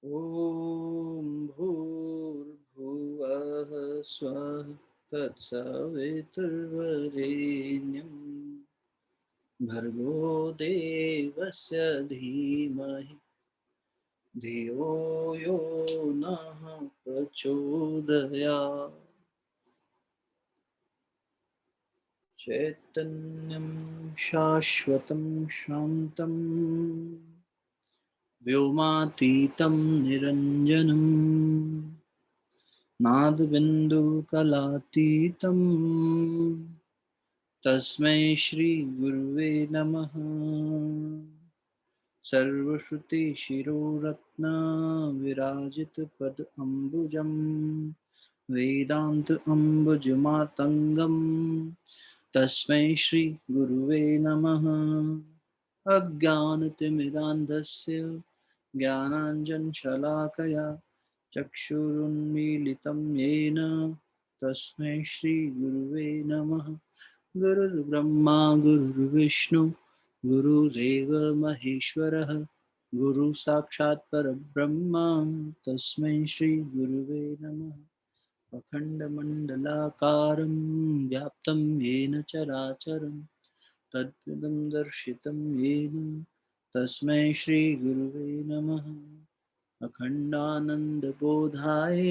ॐ भूर्भुवः स्वः तत्सवितुर्वरेण्यं भर्गो देवस्य धीमहि धियो यो नः प्रचोदयात्। चैतन्यं शाश्वतं शान्तं व्योमातीतं निरञ्जनम् नादबिन्दुकलातीतं तस्मै श्रीगुरुवे नमः। सर्वश्रुतिशिरोरत्न विराजितपद अम्बुजं वेदान्त अम्बुजमातङ्गं तस्मै श्रीगुरुवे नमः। अज्ञानतिमिरान्धस्य ज्ञानाञ्जनशलाकया चक्षुरुन्मीलितं येन तस्मै श्रीगुरुवे नमः। गुरुर्ब्रह्मा गुरुर्विष्णु गुरुरेव महेश्वरः गुरुसाक्षात् परब्रह्म तस्मै श्रीगुरुवे नमः। अखण्डमण्डलाकारं व्याप्तं येन चराचरं तद्पदं दर्शितं येन तस्मै श्रीगुरुवे नमः। अखण्डानन्दबोधाय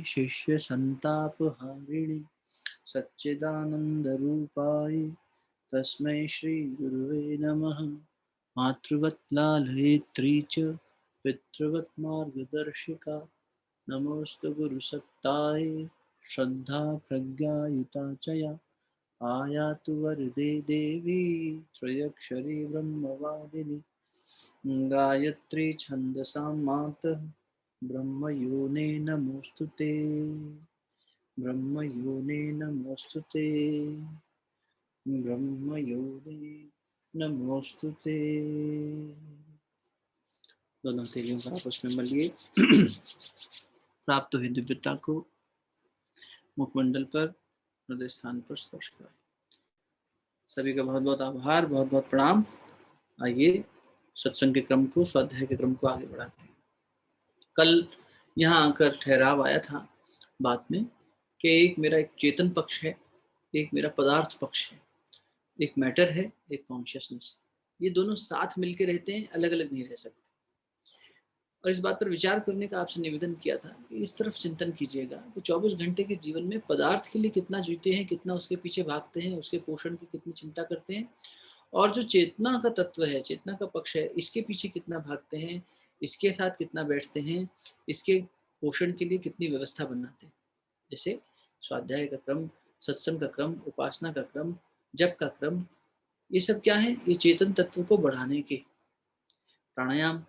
शिष्यसन्तापहारिणे सच्चिदानन्दरूपाय तस्मै श्रीगुरुवे नमः। मातृवत्लालयित्री च पितृवत् मार्गदर्शिका नमोऽस्तु गुरुसत्ताय श्रद्धा प्रज्ञायुता च या आयातु वरदे देवी त्रयक्षरी ब्रह्मवादिनी गायत्री छन्दसां मातः ब्रह्मयोने नमोऽस्तु ते। ब्रह्मयोने नमोऽस्तु ते। ब्रह्मयोने नमोऽस्तु ते। दोनों तेलियों को आपस में मलिए। प्राप्त हुई दिव्यता को मुखमंडल पर हृदय स्थान पर स्पर्श करें। सभी का बहुत बहुत आभार, बहुत बहुत प्रणाम। आइए सत्संग के क्रम को, स्वाध्याय के क्रम को आगे बढ़ाते हैं। कल यहाँ आकर ठहराव आया था बात में कि एक मेरा एक चेतन पक्ष है, एक मेरा पदार्थ पक्ष है, एक मैटर है, एक कॉन्शियसनेस। ये दोनों साथ मिलके रहते हैं, अलग अलग नहीं रह सकते। और इस बात पर विचार करने का आपसे निवेदन किया था कि इस तरफ चिंतन कीजिएगा कि 24 घंटे के जीवन में पदार्थ के लिए कितना जीते हैं, कितना उसके पीछे भागते हैं, उसके पोषण की कितनी चिंता करते हैं, और जो चेतना का तत्व है, चेतना का पक्ष है, इसके पीछे कितना भागते हैं, इसके साथ कितना बैठते हैं, इसके पोषण के लिए कितनी व्यवस्था बनाते हैं। जैसे स्वाध्याय का क्रम, सत्संग का क्रम, उपासना का क्रम, जप का क्रम, ये सब क्या है? ये चेतन तत्व को बढ़ाने के प्राणायाम,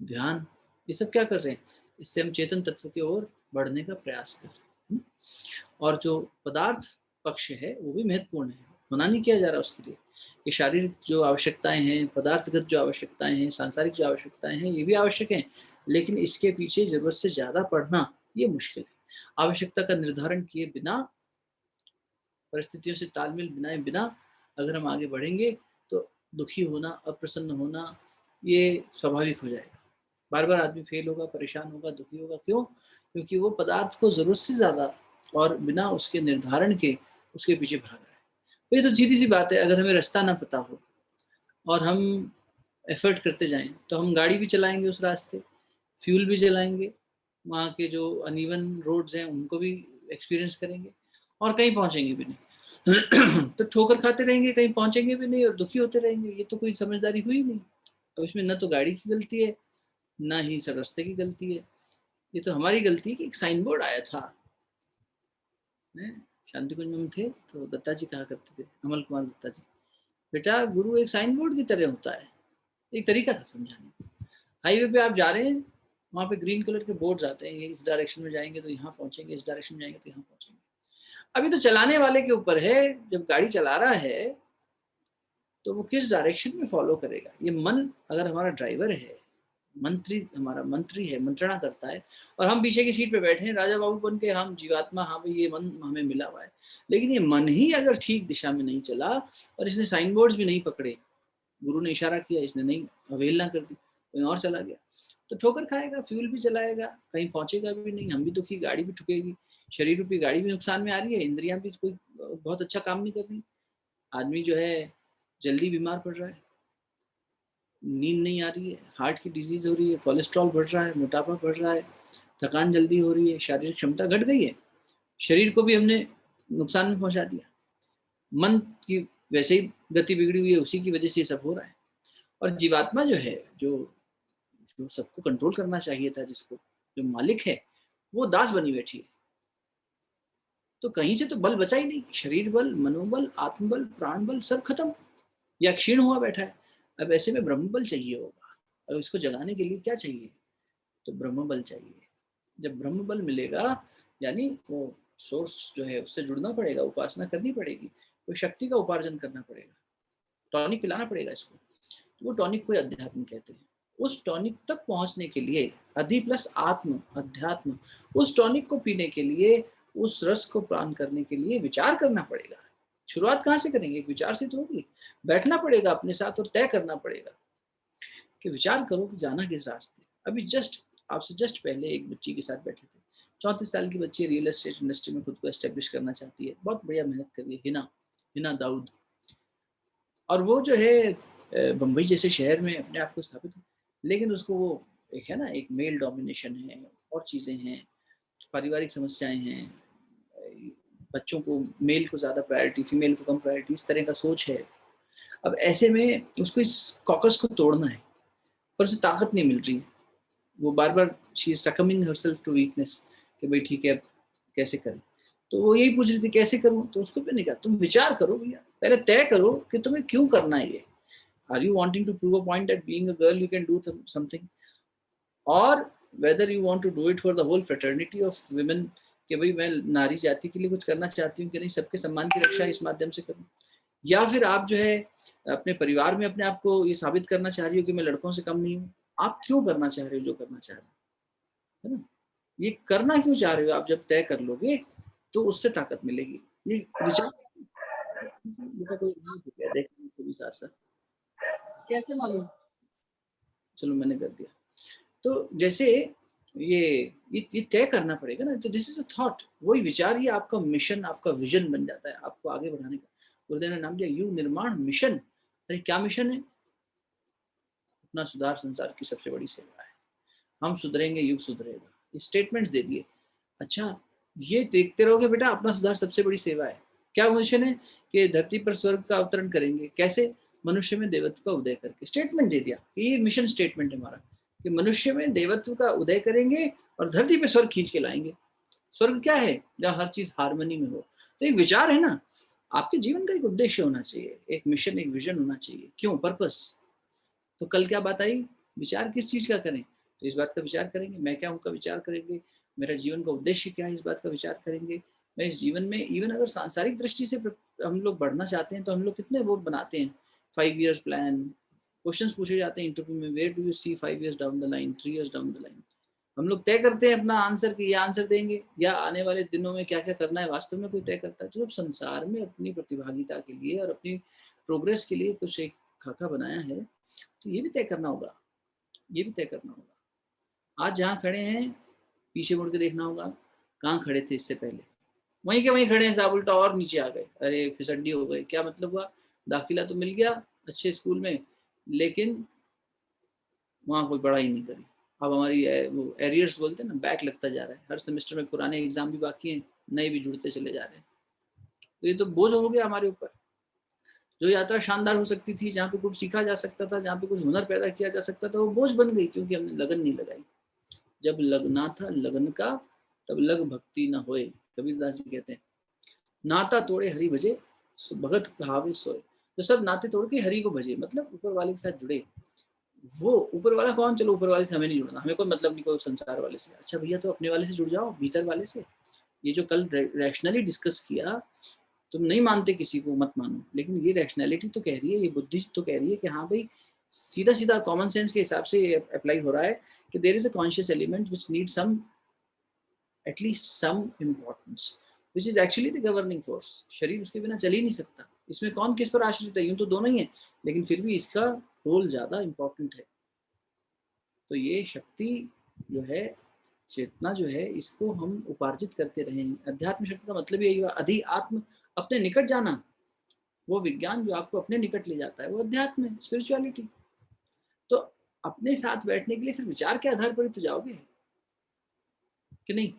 ध्यान, ये सब क्या कर रहे हैं? इससे हम चेतन तत्व की ओर बढ़ने का प्रयास कर रहे हैं। और जो पदार्थ पक्ष है वो भी महत्वपूर्ण है, मना नहीं किया जा रहा उसके लिए। ये शारीरिक जो आवश्यकताएं हैं, पदार्थगत जो आवश्यकताएं हैं, सांसारिक जो आवश्यकताएं हैं, ये भी आवश्यक हैं, लेकिन इसके पीछे जरूरत से ज्यादा पढ़ना ये मुश्किल है। आवश्यकता का निर्धारण किए बिना, परिस्थितियों से तालमेल बनाए बिना अगर हम आगे बढ़ेंगे तो दुखी होना, अप्रसन्न होना ये स्वाभाविक हो जाएगा। बार बार आदमी फेल होगा, परेशान होगा, दुखी होगा। क्यों? क्योंकि वो पदार्थ को जरूरत से ज्यादा और बिना उसके निर्धारण के उसके पीछे भाग रहा है। तो ये तो सीधी सी बात है। अगर हमें रास्ता ना पता हो और हम एफर्ट करते जाएं तो हम गाड़ी भी चलाएंगे उस रास्ते, फ्यूल भी जलाएंगे, वहाँ के जो अनइवन रोड्स हैं उनको भी एक्सपीरियंस करेंगे और कहीं पहुँचेंगे भी नहीं। तो ठोकर खाते रहेंगे, कहीं पहुँचेंगे भी नहीं और दुखी होते रहेंगे। ये तो कोई समझदारी हुई नहीं। अब इसमें न तो गाड़ी की गलती है, ना ही सब रास्ते की गलती है। ये तो हमारी गलती है कि एक साइन बोर्ड आया था। शांति कुंज में हम थे तो दत्ता जी कहा करते थे, अमल कुमार दत्ता जी, बेटा गुरु एक साइन बोर्ड की तरह होता है। एक तरीका था समझाने। हाईवे पे आप जा रहे हैं, वहाँ पे ग्रीन कलर के बोर्ड्स आते हैं, ये इस डायरेक्शन में जाएंगे तो यहाँ पहुँचेंगे, इस डायरेक्शन में जाएंगे तो यहाँ पहुँचेंगे। अभी तो चलाने वाले के ऊपर है, जब गाड़ी चला रहा है तो वो किस डायरेक्शन में फॉलो करेगा। ये मन अगर हमारा ड्राइवर है, मंत्री हमारा मंत्री है, मंत्रणा करता है, और हम पीछे की सीट पे बैठे हैं राजा बाबू बन के, हम जीवात्मा, हाँ भाई ये मन हमें मिला हुआ है। लेकिन ये मन ही अगर ठीक दिशा में नहीं चला और इसने साइन बोर्ड्स भी नहीं पकड़े, गुरु ने इशारा किया, इसने नहीं, अवहेलना कर दी, कोई और चला गया तो ठोकर खाएगा, फ्यूल भी चलाएगा, कहीं पहुंचेगा भी नहीं, हम भी दुखी, गाड़ी भी ठुकेगी, शरीर रूपी गाड़ी भी नुकसान में आ रही है, इंद्रियां भी कोई बहुत अच्छा काम नहीं कर रही, आदमी जो है जल्दी बीमार पड़ रहा है, नींद नहीं आ रही है, हार्ट की डिजीज हो रही है, कोलेस्ट्रॉल बढ़ रहा है, मोटापा बढ़ रहा है, थकान जल्दी हो रही है, शारीरिक क्षमता घट गई है, शरीर को भी हमने नुकसान में पहुंचा दिया, मन की वैसे ही गति बिगड़ी हुई है, उसी की वजह से ये सब हो रहा है। और जीवात्मा जो है, जो जो सबको कंट्रोल करना चाहिए था, जिसको जो मालिक है, वो दास बनी बैठी है। तो कहीं से तो बल बचा ही नहीं, शरीर बल, मनोबल, आत्मबल, प्राण बल सब खत्म या क्षीण हुआ बैठा है। अब ऐसे में ब्रह्म बल चाहिए होगा, और इसको जगाने के लिए क्या चाहिए, तो ब्रह्म बल चाहिए। जब ब्रह्म बल मिलेगा, यानी वो सोर्स जो है उससे जुड़ना पड़ेगा, उपासना करनी पड़ेगी, कोई शक्ति का उपार्जन करना पड़ेगा, टॉनिक पिलाना पड़ेगा इसको। वो टॉनिक को अध्यात्म कहते हैं। उस टॉनिक तक पहुंचने के लिए अधि प्लस आत्म अध्यात्म, उस टॉनिक को पीने के लिए, उस रस को पान करने के लिए विचार करना पड़ेगा। शुरुआत कहाँ से करेंगे, एक विचार से तो होगी। बैठना पड़ेगा अपने साथ और तय करना पड़ेगा कि विचार करो कि जाना किस रास्ते। अभी जस्ट आपसे जस्ट पहले एक बच्ची के साथ बैठे थे, 34 साल की बच्ची, रियल एस्टेट इंडस्ट्री में खुद को एस्टेब्लिश करना चाहती है, बहुत बढ़िया मेहनत कर रही है, हिना दाऊद। और वो जो है बम्बई जैसे शहर में अपने आप को स्थापित, लेकिन उसको वो एक है ना, एक मेल डोमिनेशन है और चीज़ें हैं, पारिवारिक समस्याएं हैं, बच्चों को मेल को ज़्यादा प्रायोरिटी, फीमेल को कम प्रायोरिटी, इस तरह का सोच है। अब ऐसे में उसको इस कॉकस को तोड़ना है, पर उसे ताकत नहीं मिल रही। वो बार बार she is succumbing herself to weakness कि भाई ठीक है अब कैसे करें। तो वो यही पूछ रही थी कैसे करूं, तो उसको भी नहीं कहा तुम विचार करो भैया, पहले तय करो कि तुम्हें क्यों करना है ये। Are you wanting to prove a point that being a girl you can do something, और whether you want to do it for the whole fraternity of women, कि भाई मैं नारी जाति के लिए कुछ करना चाहती हूँ कि नहीं, सबके सम्मान की रक्षा इस माध्यम से करूँ, या फिर आप जो है अपने परिवार में अपने आप को ये साबित करना चाह रही हो कि मैं लड़कों से कम नहीं हूँ। आप क्यों करना चाह रहे हो जो करना चाह रहे हो, है ना, ये करना क्यों चाह रहे हो, आप जब तय कर लोगे तो उससे ताकत मिलेगी। ये विचार कोई देखो भी साथ साथ कैसे मालूम, चलो मैंने कर दिया। तो जैसे ये तय करना पड़ेगा ना, तो दिस इज अ थॉट, वही विचार ही आपका मिशन, आपका विजन बन जाता है आपको आगे बढ़ाने का। गुरुदेव ने नाम दिया युग निर्माण मिशन। अरे क्या मिशन है, अपना सुधार संसार की सबसे बड़ी सेवा है, हम सुधरेंगे युग सुधरेगा, स्टेटमेंट्स दे दिए। अच्छा ये देखते रहोगे बेटा, अपना सुधार सबसे बड़ी सेवा है। क्या मिशन है कि धरती पर स्वर्ग का अवतरण करेंगे, कैसे, मनुष्य में देवत्व का उदय करके। स्टेटमेंट दे दिया, ये मिशन स्टेटमेंट है हमारा कि मनुष्य में देवत्व का उदय करेंगे और धरती पे स्वर्ग खींच के लाएंगे। स्वर्ग क्या है, जहाँ हर चीज हार्मनी में हो। तो एक विचार है ना, आपके जीवन का एक उद्देश्य होना चाहिए, एक मिशन, एक विजन होना चाहिए, क्यों, पर्पस। तो कल क्या बात आई, विचार किस चीज का करें, तो इस बात का विचार करेंगे, मैं क्या हूँ का विचार करेंगे, मेरा जीवन का उद्देश्य क्या है इस बात का विचार करेंगे। मैं इस जीवन में इवन अगर सांसारिक दृष्टि से हम लोग बढ़ना चाहते हैं तो हम लोग कितने वो बनाते हैं 5 years प्लान, क्वेश्चंस पूछे जाते हैं इंटरव्यू में, where do you see 5 years down the line, 3 years down the line. हम लोग तय करते हैं अपना आंसर कि ये आंसर देंगे, या आने वाले दिनों में क्या क्या करना है वास्तव में कोई तय करता है। तो जब संसार में अपनी प्रतिभागिता के लिए और अपनी प्रोग्रेस के लिए कुछ एक खाका बनाया है, तो ये भी तय करना होगा, ये भी तय करना होगा। आज जहाँ खड़े हैं पीछे मुड़ के देखना होगा, कहाँ खड़े थे इससे पहले, वहीं के वहीं खड़े हैं, साहब उल्टा और नीचे आ गए, अरे फिसड्डी हो गए। क्या मतलब हुआ, दाखिला तो मिल गया अच्छे स्कूल में, लेकिन वहाँ कोई पढ़ाई नहीं करी। अब हमारी वो एरियर्स बोलते हैं ना, बैक लगता जा रहा है, हर सेमेस्टर में पुराने एग्जाम भी बाकी हैं, नए भी जुड़ते चले जा रहे हैं। तो ये तो बोझ हो गया हमारे ऊपर। जो यात्रा शानदार हो सकती थी, जहाँ पे कुछ सीखा जा सकता था, जहाँ पे कुछ हुनर पैदा किया जा सकता था, वो बोझ बन गई क्योंकि हमने लगन नहीं लगाई। जब लगना था लगन का, तब लग भक्ति न होए, कबीरदास जी कहते हैं। नाता तोड़े हरि भजे, भगत कहावे सोए। तो सब नाते तोड़ के हरि को भजे, मतलब ऊपर वाले के साथ जुड़े। वो ऊपर वाला कौन, चलो ऊपर वाले से हमें नहीं जुड़ना, हमें कोई मतलब नहीं कोई संसार वाले से। अच्छा भैया तो अपने वाले से जुड़ जाओ, भीतर वाले से। ये जो कल रैशनली डिस्कस किया, तुम नहीं मानते किसी को मत मानो, लेकिन ये रैशनैलिटी तो कह रही है, ये बुद्धि तो कह रही है कि हाँ भाई सीधा सीधा कॉमन सेंस के हिसाब से अप्लाई हो रहा है कि there is a conscious element which need some, at least some importance, which is actually the governing force. शरीर उसके बिना चल ही नहीं सकता। इसमें कौन किस पर आश्रित है, यूं तो दोनों ही है, लेकिन फिर भी इसका रोल ज्यादा इंपॉर्टेंट है। तो ये शक्ति जो है, चेतना जो है, इसको हम उपार्जित करते रहें। अध्यात्म शक्ति का मतलब यही हुआ, अधि आत्म, अपने निकट जाना। वो विज्ञान जो आपको अपने निकट ले जाता है वो अध्यात्म है, स्पिरिचुअलिटी। तो अपने साथ बैठने के लिए फिर विचार के आधार पर ही तो जाओगे कि नहीं?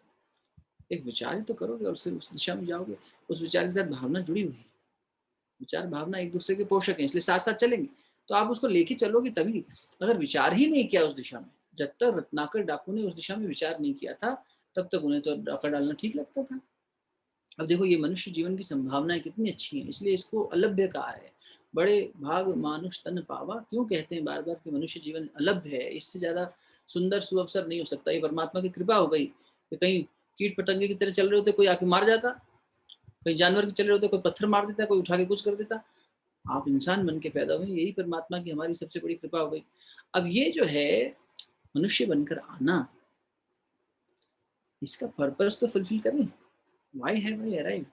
एक विचार ही तो करोगे और फिर उस दिशा में जाओगे। उस विचार के साथ भावना जुड़ी हुई है। विचार भावना एक दूसरे के पोषक हैं, इसलिए साथ साथ चलेंगे। तो आप उसको लेके चलोगे तभी। अगर विचार ही नहीं किया उस दिशा में, जब तक रत्नाकर डाकू ने उस दिशा में विचार नहीं किया था, तब तक उन्हें तो डाका डालना ठीक लगता था। अब देखो ये मनुष्य जीवन की संभावनाएं कितनी अच्छी हैं, इसलिए इसको अलभ्य कहा है। बड़े भाग मानुष तन पावा, क्यों कहते हैं बार बार कि मनुष्य जीवन अलभ्य है? इससे ज्यादा सुंदर सुअवसर नहीं हो सकता। ये परमात्मा की कृपा हो गई कि कहीं कीट पतंगे की तरह चल रहे होते, कोई आके मार जाता, कहीं जानवर के चल रहे होते, कोई पत्थर मार देता, कोई उठा के कुछ कर देता। आप इंसान बन के पैदा हुए, यही परमात्मा की हमारी सबसे बड़ी कृपा हो गई। अब ये जो है मनुष्य बनकर आना, इसका पर्पस तो फुलफिल करें। Why have I arrived?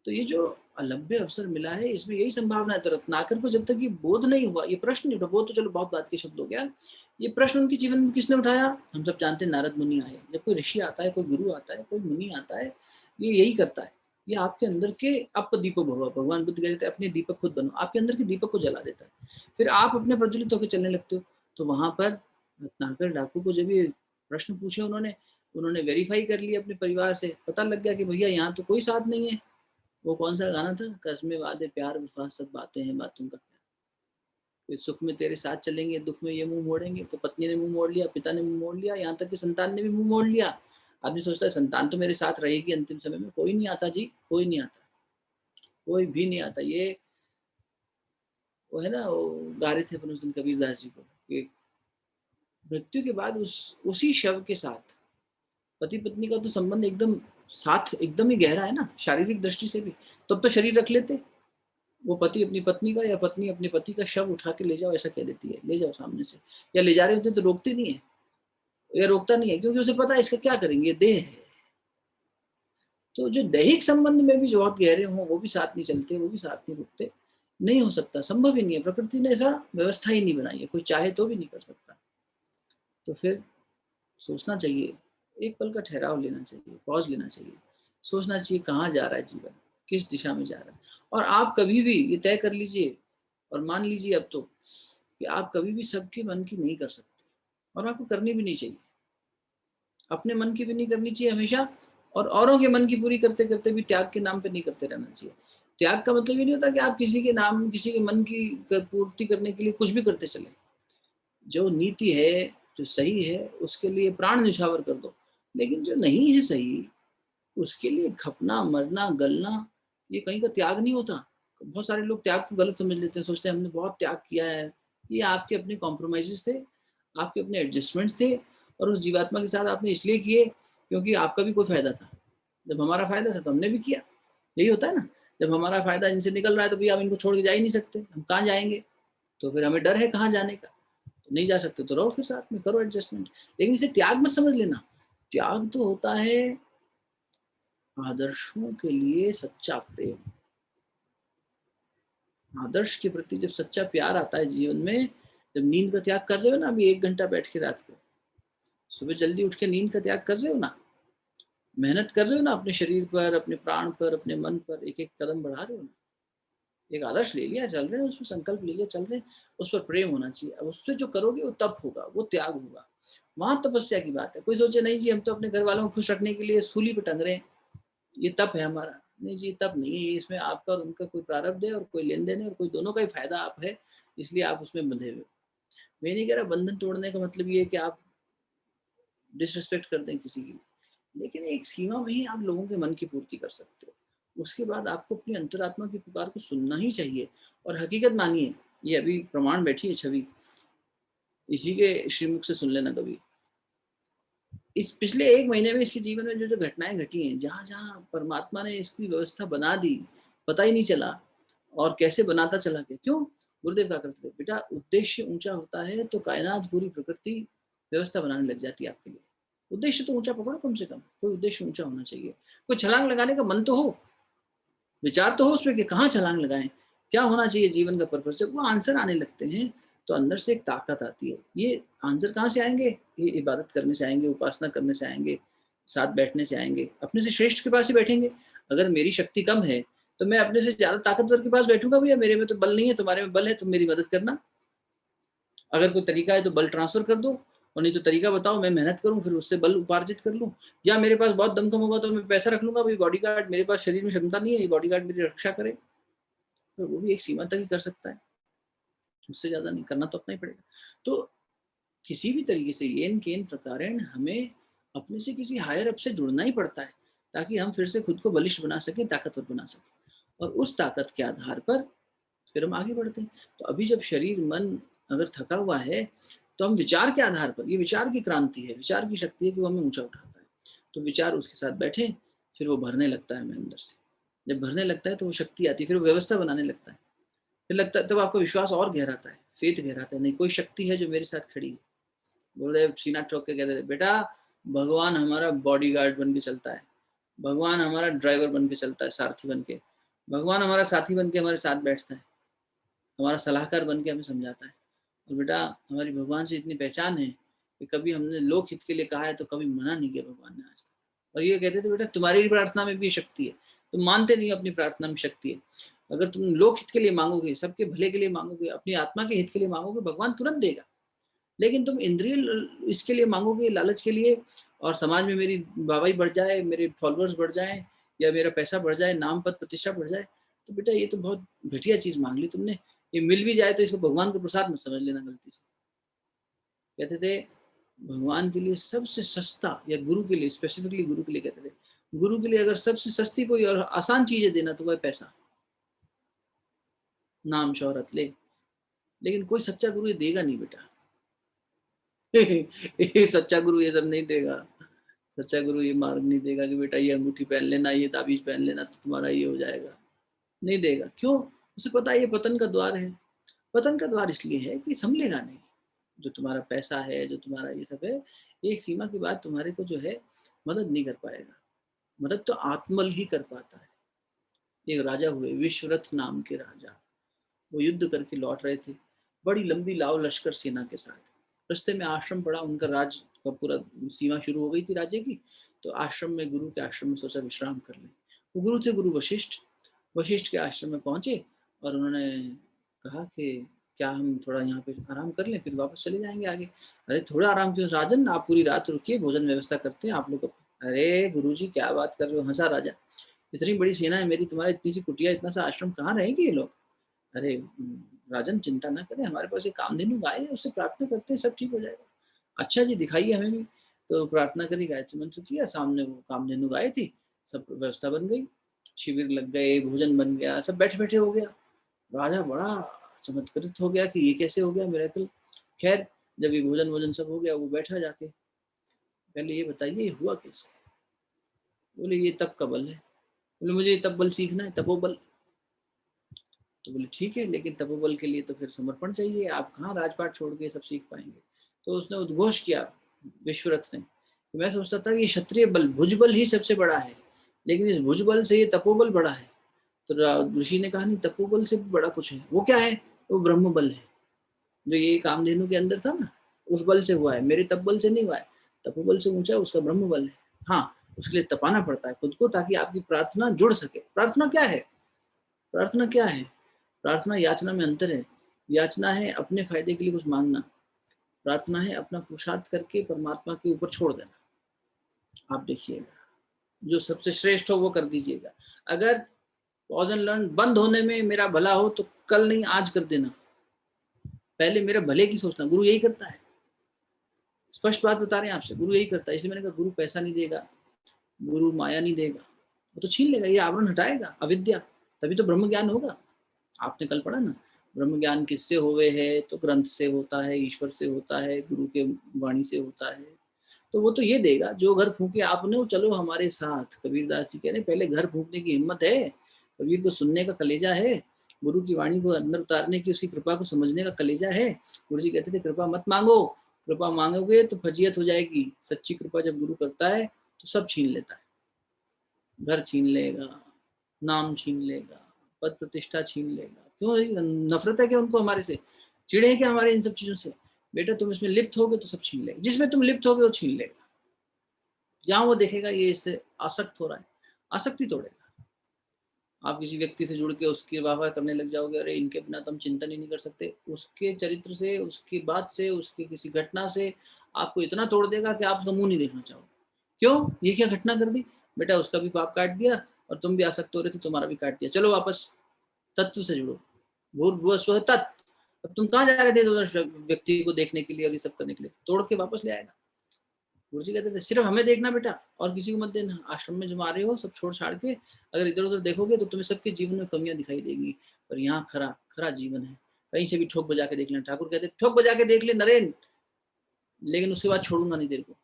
तो ये जो अलभ्य अवसर मिला है, इसमें यही संभावना है। तो रत्नाकर को जब तक ये बोध नहीं हुआ, ये प्रश्न नहीं उठा, बोध तो चलो बहुत बात के शब्द हो गया, ये प्रश्न उनके जीवन में किसने उठाया? हम सब जानते हैं, नारद मुनि आए। जब कोई ऋषि आता है, कोई गुरु आता है, कोई मुनि आता है, ये यही करता है। ये आपके अंदर के अप दीपक भव, भगवान बुद्ध कहते हैं अपने दीपक खुद बनो, आपके अंदर के दीपक को जला देता है। फिर आप अपने प्रज्वलित होकर चलने लगते हो। तो वहां पर रत्नाकर डाकू को जब ये प्रश्न पूछे उन्होंने वेरीफाई कर लिया अपने परिवार से, पता लग गया कि भैया यहाँ तो कोई साथ नहीं है। वो कौन सा गाना था? कसमें वादे प्यार वफा सब बातें हैं बातों का प्यार। फिर सुख में तेरे साथ चलेंगे, दुख में ये मुंह मोड़ेंगे। तो पत्नी ने मुंह मोड़ लिया, पिता ने मुंह मोड़ लिया, यहाँ तक कि संतान ने भी मुंह मोड़ लिया। आदमी सोचता है संतान तो मेरे साथ रहेगी अंतिम समय में। कोई नहीं आता जी, कोई नहीं आता, कोई भी नहीं आता। ये वो है ना, वो गा रहे थे अपन उस दिन कबीरदास जी को कि मृत्यु के बाद उसी शव के साथ पति पत्नी का तो संबंध एकदम साथ एकदम ही गहरा है ना, शारीरिक दृष्टि से भी। तब तो शरीर रख लेते, वो पति अपनी पत्नी का या पत्नी अपने पति का शव उठा के ले जाओ, ऐसा कह देती है, ले जाओ सामने से। या ले जा रहे होते तो रोकती नहीं है, या रोकता नहीं है, क्योंकि उसे पता है इसका क्या करेंगे, देह है। तो जो दैहिक संबंध में भी जो बहुत गहरे हों, वो भी साथ नहीं चलते, वो भी साथ नहीं रुकते। नहीं हो सकता, संभव ही नहीं है। प्रकृति ने ऐसा व्यवस्था ही नहीं बनाई है, कोई चाहे तो भी नहीं कर सकता। तो फिर सोचना चाहिए, एक पल का ठहराव लेना चाहिए, पॉज लेना चाहिए, सोचना चाहिए कहाँ जा रहा है जीवन, किस दिशा में जा रहा है। और आप कभी भी ये तय कर लीजिए और मान लीजिए अब तो कि आप कभी भी सबके मन की नहीं कर सकते, और आपको करनी भी नहीं चाहिए। अपने मन की भी नहीं करनी चाहिए हमेशा, और औरों के मन की पूरी करते करते भी त्याग के नाम पे नहीं करते रहना चाहिए। त्याग का मतलब ये नहीं होता कि आप किसी के नाम, किसी के मन की पूर्ति करने के लिए कुछ भी करते चले। जो नीति है, जो सही है, उसके लिए प्राण न्यौछावर कर दो। लेकिन जो नहीं है सही, उसके लिए खपना, मरना, गलना, ये कहीं का त्याग नहीं होता। बहुत सारे लोग त्याग को गलत समझ लेते हैं, सोचते हैं हमने बहुत त्याग किया है। ये आपके अपने कॉम्प्रोमाइजेस थे, आपके अपने एडजस्टमेंट्स थे, और उस जीवात्मा के साथ आपने इसलिए किए क्योंकि आपका भी कोई फायदा था। जब हमारा फायदा था तो हमने भी किया। यही होता है ना, जब हमारा फायदा इनसे निकल रहा है तो भैया हम इनको छोड़ के जा ही नहीं सकते, हम कहाँ जाएंगे? तो फिर हमें डर है कहाँ जाने का, तो नहीं जा सकते तो रहो फिर साथ में, करो एडजस्टमेंट। लेकिन इसे त्याग मत समझ लेना। त्याग तो होता है आदर्शों के लिए सच्चा प्रेम। आदर्श के प्रति जब सच्चा प्यार आता है जीवन में, जब नींद का त्याग कर रहे हो ना, अभी 1 घंटा बैठ के रात को, सुबह जल्दी उठ के नींद का त्याग कर रहे हो ना, मेहनत कर रहे हो ना अपने शरीर पर, अपने प्राण पर, अपने मन पर, एक एक कदम बढ़ा रहे हो ना, एक आदर्श ले लिया, चल रहे हैं उसमें, संकल्प ले लिया, चल रहे हैं, उस पर प्रेम होना चाहिए। अब उससे जो करोगे वो तप होगा, वो त्याग होगा, वहां तपस्या की बात है। कोई सोचे नहीं जी हम तो अपने घर वालों को खुश रखने के लिए सूली पे टंग रहे हैं, ये तप है हमारा। नहीं जी, तप नहीं है, इसमें आपका और उनका कोई प्रारब्ध है और कोई लेन देन है, और कोई दोनों का ही फायदा आप है, इसलिए आप उसमें बंधे हुए। मैं नहीं कह रहा बंधन तोड़ने का मतलब ये है कि आप डिसरिस्पेक्ट कर दें किसी की, लेकिन एक सीमा में ही आप लोगों के मन की पूर्ति कर सकते हो। उसके बाद आपको अपनी अंतरात्मा की पुकार को सुनना ही चाहिए। और हकीकत मानिए, ये अभी प्रमाण बैठी है छवि, इसी के श्रीमुख से सुन लेना कभी। इस पिछले 1 महीने में इसके जीवन में जो जो घटनाएं घटी हैं, जहाँ जहाँ परमात्मा ने इसकी व्यवस्था बना दी, पता ही नहीं चला, और कैसे बनाता चला गया। क्यों? गुरुदेव क्या करते थे, बेटा उद्देश्य ऊंचा होता है तो कायनात पूरी प्रकृति व्यवस्था बनाने लग जाती है आपके लिए। उद्देश्य तो ऊंचा पकड़ो, कम से कम कोई उद्देश्य ऊंचा होना चाहिए। कोई छलांग लगाने का मन तो हो, विचार तो हो उसमें कि कहाँ छलांग लगाएं, क्या होना चाहिए जीवन का पर्पस। जब वो आंसर आने लगते हैं तो अंदर से एक ताकत आती है। ये आंसर कहाँ से आएंगे? ये इबादत करने से आएंगे, उपासना करने से आएंगे, साथ बैठने से आएंगे, अपने से श्रेष्ठ के पास ही बैठेंगे। अगर मेरी शक्ति कम है तो मैं अपने से ज्यादा ताकतवर के पास बैठूंगा, भैया मेरे में तो बल नहीं है, तुम्हारे में बल है, तुम मेरी मदद करना। अगर कोई तरीका है तो बल ट्रांसफर कर दो, और नहीं तो तरीका बताओ, मैं मेहनत करूं, फिर उससे बल उपार्जित कर लूं। या मेरे पास बहुत दमखम होगा तो मैं पैसा रख लूंगा, भाई बॉडीगार्ड, मेरे पास शरीर में क्षमता नहीं है, ये बॉडीगार्ड मेरी रक्षा करे। तो वो भी एक सीमा तक ही कर सकता है, उससे ज्यादा नहीं। करना तो अपना ही पड़ेगा। तो किसी भी तरीके से येन केन प्रकारेण हमें अपने से किसी हायर अप से जुड़ना ही पड़ता है, ताकि हम फिर से खुद को बलिष्ठ बना सकें, ताकतवर बना सकें, और उस ताकत के आधार पर फिर हम आगे बढ़ते हैं। तो अभी जब शरीर मन अगर थका हुआ है तो हम विचार के आधार पर, ये विचार की क्रांति है, विचार की शक्ति है कि वो हमें ऊंचा उठाता है। तो विचार उसके साथ बैठे, फिर वो भरने लगता है हमें अंदर से। जब भरने लगता है तो वो शक्ति आती है, फिर वो व्यवस्था बनाने लगता है। फिर लगता है, तब आपका विश्वास और गहराता है, फेथ गहराता है, नहीं कोई शक्ति है जो मेरे साथ खड़ी है। गुरुदेव सीना ठोक के कहते थे, बेटा भगवान हमारा बॉडीगार्ड बन के चलता है, भगवान हमारा ड्राइवर बन के चलता है, सारथी बन के, भगवान हमारा साथी बन के हमारे साथ बैठता है, हमारा सलाहकार बन के हमें समझाता है। और बेटा हमारी भगवान से इतनी पहचान है कि कभी हमने लोक हित के लिए कहा है तो कभी मना नहीं किया भगवान ने आज तक। और ये कहते थे, बेटा तुम्हारी प्रार्थना में भी शक्ति है, तुम मानते नहीं अपनी प्रार्थना में शक्ति है। अगर तुम लोक हित के लिए मांगोगे, सबके भले के लिए मांगोगे, अपनी आत्मा के हित के लिए मांगोगे, भगवान तुरंत देगा। लेकिन तुम इंद्रिय इसके लिए मांगोगे, लालच के लिए, और समाज में मेरी वाहवाही बढ़ जाए, मेरे फॉलोअर्स बढ़ जाए, या मेरा पैसा बढ़ जाए, नाम पद प्रतिष्ठा बढ़ जाए, तो बेटा ये तो बहुत घटिया चीज मांग ली तुमने। ये मिल भी जाए तो इसको भगवान का प्रसाद मत समझ लेना गलती से। कहते थे भगवान के लिए सबसे सस्ता, या गुरु के लिए, स्पेसिफिकली गुरु के लिए कहते थे, गुरु के लिए अगर सबसे सस्ती कोई और आसान चीज है देना तो वह पैसा, नाम शोहरत ले। लेकिन कोई सच्चा गुरु ये देगा नहीं बेटा। सच्चा गुरु ये सब नहीं देगा। सच्चा गुरु ये मार्ग नहीं देगा कि बेटा ये अंगूठी पहन लेना, ये ताबीज पहन लेना तो तुम्हारा ये हो जाएगा। नहीं देगा। क्यों? उसे पता है ये पतन का द्वार है। पतन का द्वार इसलिए है कि संभलेगा नहीं। जो तुम्हारा पैसा है, जो तुम्हारा ये सब है, एक सीमा के बाद तुम्हारे को जो है मदद नहीं कर पाएगा। मदद तो आत्मबल ही कर पाता है। एक राजा हुए, विश्वरथ नाम के राजा, वो युद्ध करके लौट रहे थे, बड़ी लंबी लाव लश्कर सेना के साथ। रास्ते में आश्रम पड़ा, उनका राज का पूरा सीमा शुरू हो गई थी राज्य की। तो आश्रम में, गुरु के आश्रम में सोचा विश्राम कर लें। वो गुरु थे गुरु वशिष्ठ। वशिष्ठ के आश्रम में पहुंचे और उन्होंने कहा कि क्या हम थोड़ा यहाँ पे आराम कर लें, फिर वापस चले जाएंगे आगे। अरे थोड़ा आराम क्यों राजन, आप पूरी रात रुकिए, भोजन व्यवस्था करते हैं आप लोग। अरे गुरुजी क्या बात कर रहे हो, हंसा राजा। इतनी बड़ी सेना है मेरी, तुम्हारी इतनी सी कुटिया, इतना सा आश्रम, कहाँ रहेंगे ये लोग? अरे राजन चिंता ना करें, हमारे पास एक कामधेनु गाय है, उससे प्रार्थना करते हैं, सब ठीक हो जाएगा। अच्छा जी दिखाइए हमें भी। तो प्रार्थना करी, गायत्री मंत्र किया, सामने वो कामधेनु गाय थी, सब व्यवस्था बन गई, शिविर लग गए, भोजन बन गया, सब बैठे बैठे हो गया। राजा बड़ा चमत्कृत हो गया कि ये कैसे हो गया मिरेकल। खैर जब ये भोजन वोजन सब हो गया, वो बैठा जाके, पहले ये बताइए ये हुआ कैसे? बोले ये तप का बल है। बोले मुझे ये तप बल सीखना है, तपोबल। तो बोले ठीक है, लेकिन तपोबल के लिए तो फिर समर्पण चाहिए, आप कहाँ राजपाट छोड़ के सब सीख पाएंगे। तो उसने उद्घोष किया विश्वरथ ने। तो मैं सोचता था कि क्षत्रिय बल, भुजबल ही सबसे बड़ा है, लेकिन इस भुजबल से ये तपोबल बड़ा है। तो ऋषि ने कहा नहीं, तपोबल से भी बड़ा कुछ है। वो क्या है? वो ब्रह्म बल है, जो ये कामधेनु के अंदर था ना, उस बल से हुआ है, मेरे तप बल से नहीं हुआ है। तपोबल से ऊंचा उसका ब्रह्म बल है। हाँ, उसके लिए तपाना पड़ता है खुद को, ताकि आपकी प्रार्थना जुड़ सके। प्रार्थना क्या है? प्रार्थना क्या है? प्रार्थना याचना में अंतर है। याचना है अपने फायदे के लिए कुछ मांगना, प्रार्थना है अपना पुरुषार्थ करके परमात्मा के ऊपर छोड़ देना। आप देखिएगा, जो सबसे श्रेष्ठ हो वो कर दीजिएगा। अगर पॉज एंड लर्न बंद होने में मेरा भला हो तो कल नहीं आज कर देना, पहले मेरे भले की सोचना। गुरु यही करता है, स्पष्ट बात बता रहे हैं आपसे, गुरु यही करता है। इसलिए मैंने कहा गुरु पैसा नहीं देगा, गुरु माया नहीं देगा, वो तो छीन लेगा, ये आवरण हटाएगा, अविद्या, तभी तो ब्रह्म ज्ञान होगा। आपने कल पढ़ा ना, ब्रह्म ज्ञान किससे होवे है? तो ग्रंथ से होता है, ईश्वर से होता है, गुरु के वाणी से होता है। तो वो तो ये देगा, जो घर फूके आपने, चलो हमारे साथ। कबीरदास जी कह रहे पहले घर फूकने की हिम्मत है, कबीर को सुनने का कलेजा है, गुरु की वाणी को अंदर उतारने की, उसकी कृपा को समझने का कलेजा है। गुरु जी कहते थे कृपा मत मांगो, कृपा मांगोगे तो फजीयत हो जाएगी। सच्ची कृपा जब गुरु करता है तो सब छीन लेता है, घर छीन लेगा, नाम छीन लेगा, पद प्रतिष्ठा छीन लेगा। क्यों? नफरत है क्या उनको हमारे से? चिढ़े क्या हमारे इन सब चीजों से? बेटा तुम इसमें लिप्त होगे तो सब छीन लेगा, जिसमें तुम लिप्त होगे वो छीन लेगा। जहां वो देखेगा ये इससे आसक्त हो रहा है, आसक्ति तोड़ेगा। आप किसी व्यक्ति से जुड़ के उसकी वाह करने लग जाओगे, अरे इनके बिना तो हम चिंतन ही नहीं कर सकते, उसके चरित्र से, उसकी बात से, उसकी किसी घटना से आपको इतना तोड़ देगा कि आप उसका मुंह नहीं देखना चाहोगे। क्यों? ये क्या घटना कर दी? बेटा उसका भी पाप काट दिया और तुम भी आसक्त हो रहे थे, तुम्हारा भी काट दिया, चलो वापस तत्व से जुड़ो, भूर्भुवः स्वः तत्। अब तुम कहाँ जा रहे थे व्यक्ति को देखने के लिए और ये सब करने के लिए? तोड़ के वापस ले आएगा। गुरु जी कहते थे सिर्फ हमें देखना बेटा, और किसी को मत देना। आश्रम में जो आ रहे हो सब छोड़ छाड़ के अगर इधर उधर देखोगे तो तुम्हें सबके जीवन में कमियां दिखाई देंगी, पर यहाँ खरा खरा जीवन है। कहीं से भी ठोक बजा के देख लेना। ठाकुर कहते ठोक बजा के देख ले नरेन, लेकिन उसके बाद छोड़ूंगा नहीं तेरे को।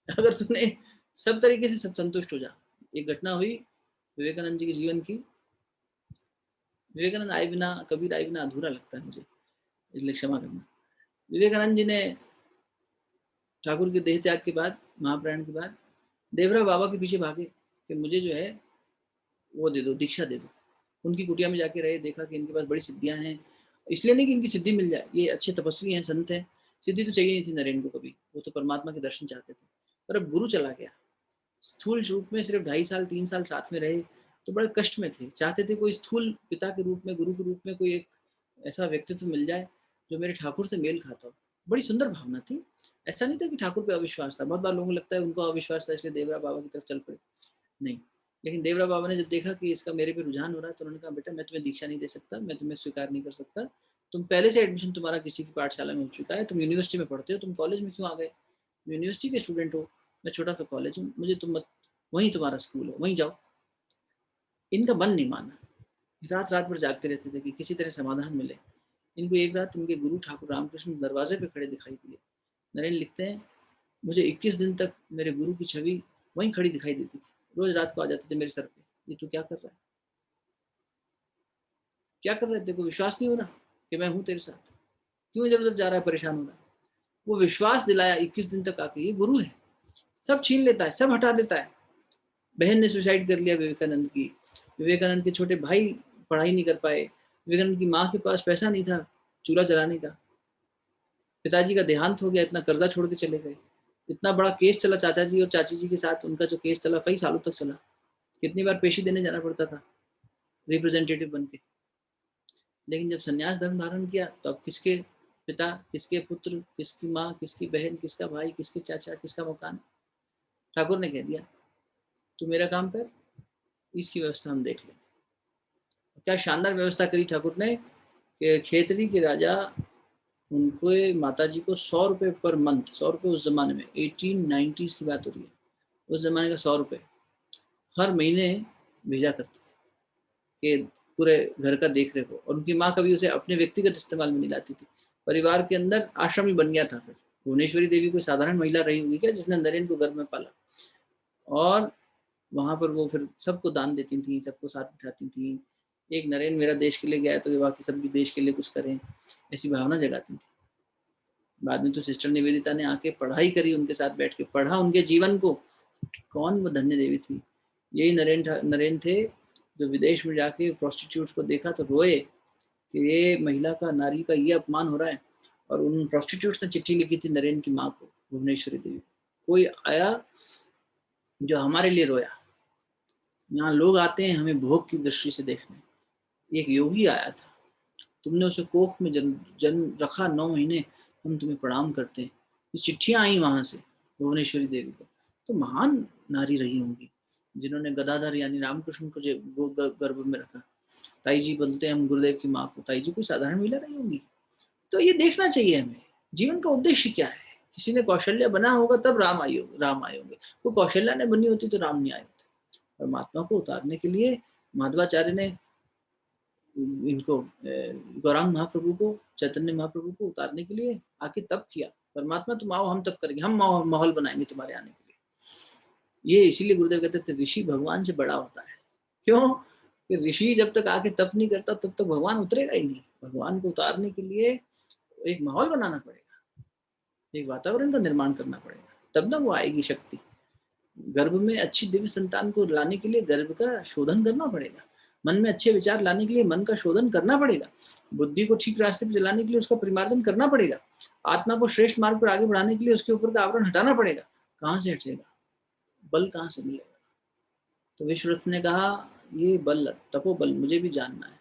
अगर तुमने सब तरीके से संतुष्ट हो जा। एक घटना हुई विवेकानंद जी के जीवन की। विवेकानंद आए बिना, कबीर आए बिना अधूरा लगता है मुझे, इसलिए क्षमा करना। विवेकानंद जी ने ठाकुर के देह त्याग के बाद, महाप्राण के बाद, देवरा बाबा के पीछे भागे कि मुझे जो है वो दे दो, दीक्षा दे दो। उनकी कुटिया में जाके रहे, देखा कि इनके पास बड़ी सिद्धियां हैं। इसलिए नहीं कि इनकी सिद्धि मिल जाए, ये अच्छे तपस्वी हैं, संत हैं, सिद्धि तो चाहिए नहीं थी नरेन को कभी, वो तो परमात्मा के दर्शन चाहते थे। पर अब गुरु चला गया, स्थूल रूप में सिर्फ 2.5 साल 3 साल साथ में रहे तो बड़े कष्ट में थे, चाहते थे कोई स्थूल पिता के रूप में, गुरु के रूप में कोई एक ऐसा व्यक्तित्व मिल जाए जो मेरे ठाकुर से मेल खाता हो। बड़ी सुंदर भावना थी। ऐसा नहीं था कि ठाकुर पे अविश्वास था, बहुत बार लोगों को लगता है उनको अविश्वास था इसलिए देवरा बाबा की तरफ चल पड़े, नहीं। लेकिन देवरा बाबा ने जब देखा कि इसका मेरे पे रुझान हो रहा है तो उन्होंने कहा बेटा मैं तुम्हें दीक्षा नहीं दे सकता, मैं तुम्हें स्वीकार नहीं कर सकता, तुम पहले से एडमिशन तुम्हारा किसी की पाठशाला में हो चुका है, तुम यूनिवर्सिटी में पढ़ते हो, तुम कॉलेज में क्यों आ गए? यूनिवर्सिटी के स्टूडेंट हो, मैं छोटा सा कॉलेज हूँ, मुझे तुम मत, वहीं तुम्हारा स्कूल है, वहीं जाओ। इनका मन नहीं माना, रात रात भर जागते रहते थे कि किसी तरह समाधान मिले। इनको एक रात इनके गुरु ठाकुर रामकृष्ण दरवाजे पे खड़े दिखाई दिए। नरेन लिखते हैं मुझे 21 दिन तक मेरे गुरु की छवि वहीं खड़ी दिखाई देती थी, रोज रात को आ जाते थे मेरे सर पे, ये तू क्या कर रहा है, क्या कर रहा है, तेरे को विश्वास नहीं हो रहा कि मैं हूँ तेरे साथ, क्यों इधर उधर जा रहा है, परेशान हो रहा है? वो विश्वास दिलाया 21 दिन तक आके, ये गुरु है, सब छीन लेता है, सब हटा देता है। बहन ने सुसाइड कर लिया विवेकानंद की, विवेकानंद के छोटे भाई पढ़ाई नहीं कर पाए, विवेकानंद की माँ के पास पैसा नहीं था चूल्हा जलाने का, पिताजी का देहांत हो गया, इतना कर्जा छोड़ के चले गए, इतना बड़ा केस चला चाचा जी और चाची जी के साथ, उनका जो केस चला कई सालों तक चला, कितनी बार पेशी देने जाना पड़ता था रिप्रेजेंटेटिव बन के। लेकिन जब सन्यास धर्म धारण किया तो अब किसके पिता, किसके पुत्र, किसकी माँ, किसकी बहन, किसका भाई, किसके चाचा, किसका मकान? ठाकुर ने कह दिया तू मेरा काम कर, इसकी व्यवस्था हम देख लें। क्या शानदार व्यवस्था करी ठाकुर ने कि खेतरी के राजा उनको माता जी को 100 रुपये पर मंथ, 100 रुपये उस जमाने में 1890s की बात हो रही है, उस जमाने का 100 रुपये हर महीने भेजा करते थे कि पूरे घर का देख रेख हो। और उनकी माँ कभी उसे अपने व्यक्तिगत इस्तेमाल में नहीं लाती थी, परिवार के अंदर आश्रम ही बन गया था। फिर भुवनेश्वरी देवी कोई साधारण महिला रही होगी क्या जिसने नरेन को गर्भ में पाला? और वहां पर वो फिर सबको दान देती थी, सबको साथ बिठाती थी। एक नरेन मेरा देश के लिए गया तो बाकी सब भी देश के लिए कुछ करें, ऐसी भावना जगाती थी। बाद में तो सिस्टर निवेदिता ने आके पढ़ाई करी, उनके साथ बैठ के पढ़ा उनके जीवन को। कौन वो धन्य देवी थी? यही नरेन थे जो विदेश में जाके प्रोस्टिट्यूट्स को देखा तो रोए कि ये महिला का, नारी का ये अपमान हो रहा है। और उन प्रोस्टिट्यूट्स ने चिट्ठी लिखी थी नरेन की माँ को, भुवनेश्वरी देवी। कोई आया जो हमारे लिए रोया, यहाँ लोग आते हैं हमें भोग की दृष्टि से देखने। एक योगी आया था, तुमने उसे कोख में जन्म रखा 9 महीने, हम तुम्हें प्रणाम करते हैं। ये चिट्ठियां आई वहां से भुवनेश्वरी देवी को। तो महान नारी रही होंगी जिन्होंने गदाधर यानी रामकृष्ण को गर्भ में रखा। ताई जी बोलते हैं हम गुरुदेव की माँ को, ताई जी कोई साधारण महिला नहीं होंगी। तो ये देखना चाहिए हमें, जीवन का उद्देश्य क्या है। किसी ने कौशल्या बना होगा तब राम आए होंगे, वो कौशल्या ने बनी होती तो राम नहीं आए होते। परमात्मा को उतारने के लिए माधवाचार्य ने इनको गौरांग महाप्रभु को, चैतन्य महाप्रभु को उतारने के लिए आके तप किया। परमात्मा तुम आओ, हम तप करेंगे, हम माहौल बनाएंगे तुम्हारे आने के लिए। ये इसीलिए गुरुदेव कहते थे ऋषि भगवान से बड़ा होता है। क्यों? कि ऋषि जब तक आके तप नहीं करता तब तक भगवान उतरेगा ही नहीं। भगवान को उतारने के लिए एक माहौल बनाना पड़ेगा, एक वातावरण का निर्माण करना पड़ेगा, तब ना वो आएगी शक्ति। गर्भ में अच्छी दिव्य संतान को लाने के लिए गर्भ का शोधन करना पड़ेगा। मन में अच्छे विचार लाने के लिए मन का शोधन करना पड़ेगा, बुद्धि को ठीक रास्ते पर चलाने के लिए उसका परिमार्जन करना पड़ेगा, आत्मा को श्रेष्ठ मार्ग पर आगे बढ़ाने के लिए उसके ऊपर का आवरण हटाना पड़ेगा। कहाँ से हटेगा, बल कहाँ से मिलेगा? तो विश्वरथ ने कहा ये बल, तपोबल मुझे भी जानना है।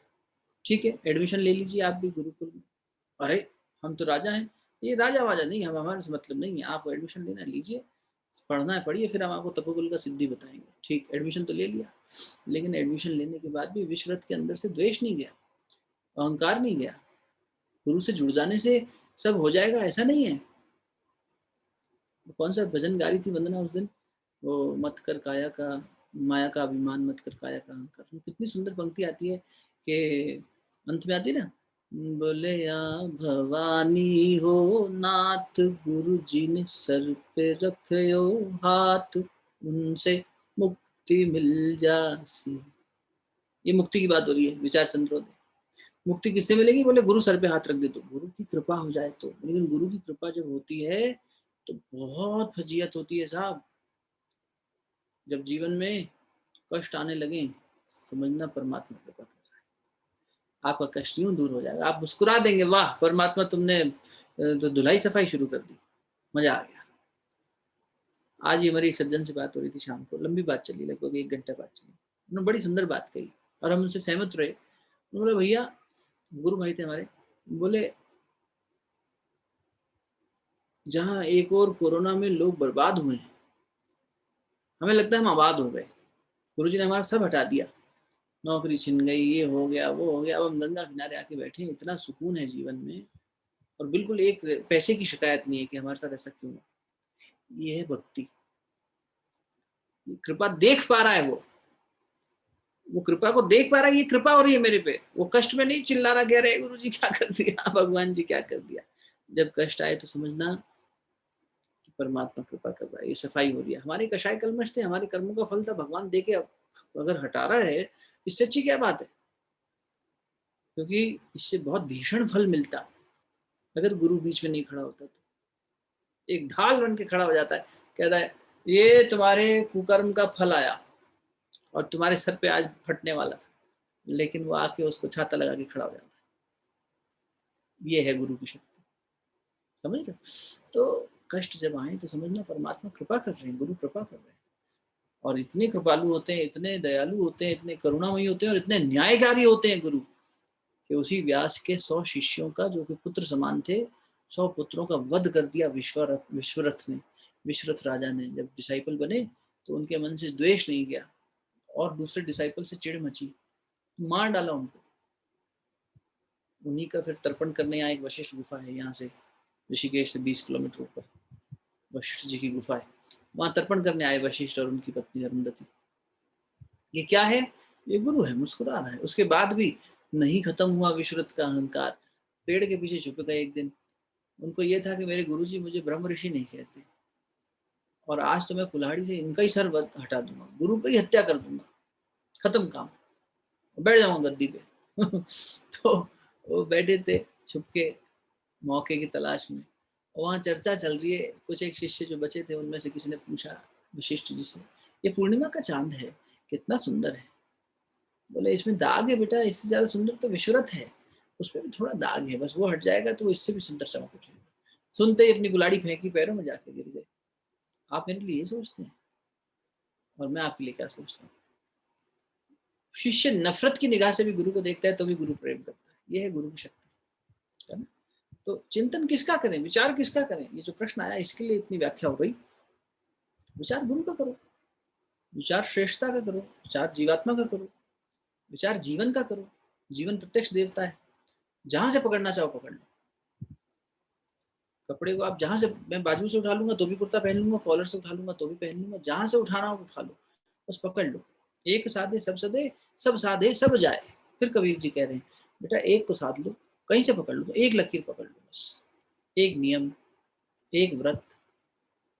ठीक है, एडमिशन ले लीजिए आप भी गुरुकुल में। अरे हम तो राजा हैं। ये राजा वाजा नहीं, हम हमारे से मतलब नहीं है, आपको एडमिशन लेना लीजिए, पढ़ना है पढ़िए, फिर हम आपको तपोबल का सिद्धि बताएंगे। ठीक, एडमिशन तो ले लिया, लेकिन एडमिशन लेने के बाद भी विश्वरथ के अंदर से द्वेष नहीं गया, अहंकार नहीं गया। गुरु से जुड़ जाने से सब हो जाएगा ऐसा नहीं है। कौन सा भजन गा रही थी वंदना उस दिन, वो मत कर काया का माया का अभिमान, मत कर काया का अहंकार। कितनी सुंदर पंक्ति आती है कि अंत में आती है ना, बोले या भवानी हो नाथ, गुरु जी ने सर पे रखयो हाथ, उनसे मुक्ति मिल जासी। ये मुक्ति की बात हो रही है, विचार संतोषी। मुक्ति किससे मिलेगी? बोले गुरु सर पे हाथ रख दे तो, गुरु की कृपा हो जाए तो। लेकिन गुरु की कृपा जब होती है तो बहुत फजीयत होती है साहब। जब जीवन में कष्ट आने लगे, समझना परमात्मा कृपा कर रहा है, आपका कष्ट यूं दूर हो जाएगा, आप मुस्कुरा देंगे, वाह परमात्मा तुमने तो धुलाई सफाई शुरू कर दी, मजा आ गया। आज ही हमारी एक सज्जन से बात हो रही थी शाम को, लंबी बात चली, लगभग 1 घंटा बात चली। उन्होंने बड़ी सुंदर बात कही और हम उनसे सहमत रहे। उन्होंने बोला भैया, गुरु भाई थे हमारे, बोले जहाँ एक और कोरोना में लोग बर्बाद हुए हैं, हमें लगता है हम आबाद हो गए। गुरुजी ने हमारा सब हटा दिया, नौकरी छिन गई, ये हो गया वो हो गया, अब हम गंगा किनारे आके बैठे हैं, इतना सुकून है जीवन में, और बिल्कुल एक पैसे की शिकायत नहीं है कि हमारे साथ ऐसा क्यों है। ये है भक्ति, कृपा देख पा रहा है वो कृपा को देख पा रहा है, ये कृपा हो रही है मेरे पे। वो कष्ट में नहीं चिल्ला रहा, कह रहे गुरु जी क्या कर दिया, भगवान जी क्या कर दिया। जब कष्ट आए तो समझना कि परमात्मा कृपा कर रहा है, ये सफाई हो रही है। हमारे कषाय कलमश थे, हमारे कर्मों का फल था, भगवान दे के अगर हटा रहा है, इससे अच्छी क्या बात है। क्योंकि इससे बहुत भीषण फल मिलता अगर गुरु बीच में नहीं खड़ा होता तो। एक ढाल बन के खड़ा हो जाता है, कहता है ये तुम्हारे कुकर्म का फल आया और तुम्हारे सर पे आज फटने वाला था, लेकिन वो आके उसको छाता लगा के खड़ा हो जाता है। ये है गुरु की शक्ति, समझ रहे हो? तो कष्ट जब आए तो समझना परमात्मा कृपा कर रहे हैं, गुरु कृपा कर रहे हैं। और इतने कृपालु होते हैं, इतने दयालु होते हैं, इतने करुणामयी होते हैं और इतने न्यायकारी होते हैं गुरु, कि उसी व्यास के 100 शिष्यों का, जो कि पुत्र समान थे, 100 पुत्रों का वध कर दिया विश्वरथ ने। विश्वरथ राजा ने जब डिसाइपल बने तो उनके मन से द्वेष नहीं गया और दूसरे डिसाइपल से चिढ़ मची, मार डाला उनको। उन्हीं का फिर तर्पण करने यहाँ एक वशिष्ठ गुफा है, यहाँ से ऋषिकेश से 20 किलोमीटर ऊपर वशिष्ठ जी की गुफा है, वहां तर्पण करने आए वशिष्ठ और उनकी पत्नी अरुंधति। ये क्या है? ये गुरु है, मुस्कुरा रहा है। उसके बाद भी नहीं खत्म हुआ विश्वरथ का अहंकार। पेड़ के पीछे छुप गए एक दिन। उनको ये था कि मेरे गुरुजी मुझे ब्रह्म ऋषि नहीं कहते, और आज तो मैं कुल्हाड़ी से इनका ही सर हटा दूंगा, गुरु की हत्या कर दूंगा, खत्म काम, बैठ जाऊंगा गद्दी पे। तो वो बैठे थे छुपके, मौके की तलाश में। वहाँ चर्चा चल रही है, कुछ एक शिष्य जो बचे थे उनमें से किसी ने पूछा वशिष्ठ जी से, ये पूर्णिमा का चांद है, कितना सुंदर है। बोले इसमें दाग है बेटा, इससे ज्यादा सुंदर तो विश्वरथ है, उसमें भी थोड़ा दाग है, बस वो हट जाएगा तो वो इससे भी सुंदर चमक उठेगा। सुनते ही अपनी गुलाड़ी फेंकी, पैरों में जाके गिर गए। आप मेरे लिए ये सोचते हैं और मैं आपके लिए क्या सोचता हूँ। शिष्य नफरत की निगाह से भी गुरु को देखता है तो भी गुरु प्रेम करता है। ये है गुरु की शक्ति, है ना? तो चिंतन किसका करें, विचार किसका करें, ये जो प्रश्न आया इसके लिए इतनी व्याख्या हो गई। विचार गुरु का करो, विचार श्रेष्ठता का करो, विचार जीवात्मा का करो, विचार जीवन का करो। जीवन प्रत्यक्ष देवता है, जहां से पकड़ना चाहो पकड़ लो। कपड़े को आप जहां से, मैं बाजू से उठा लूंगा तो भी कुर्ता पहन लूंगा, कॉलर से उठा लूंगा तो भी पहन लूंगा, जहां से उठाना हो उठा लो, बस पकड़ लो। एक साधे सब सदे, सब साधे सब जाए। फिर कबीर जी कह रहे हैं बेटा एक को साध लो, कहीं से पकड़ लो, एक लकीर पकड़ लो, बस एक नियम, एक व्रत,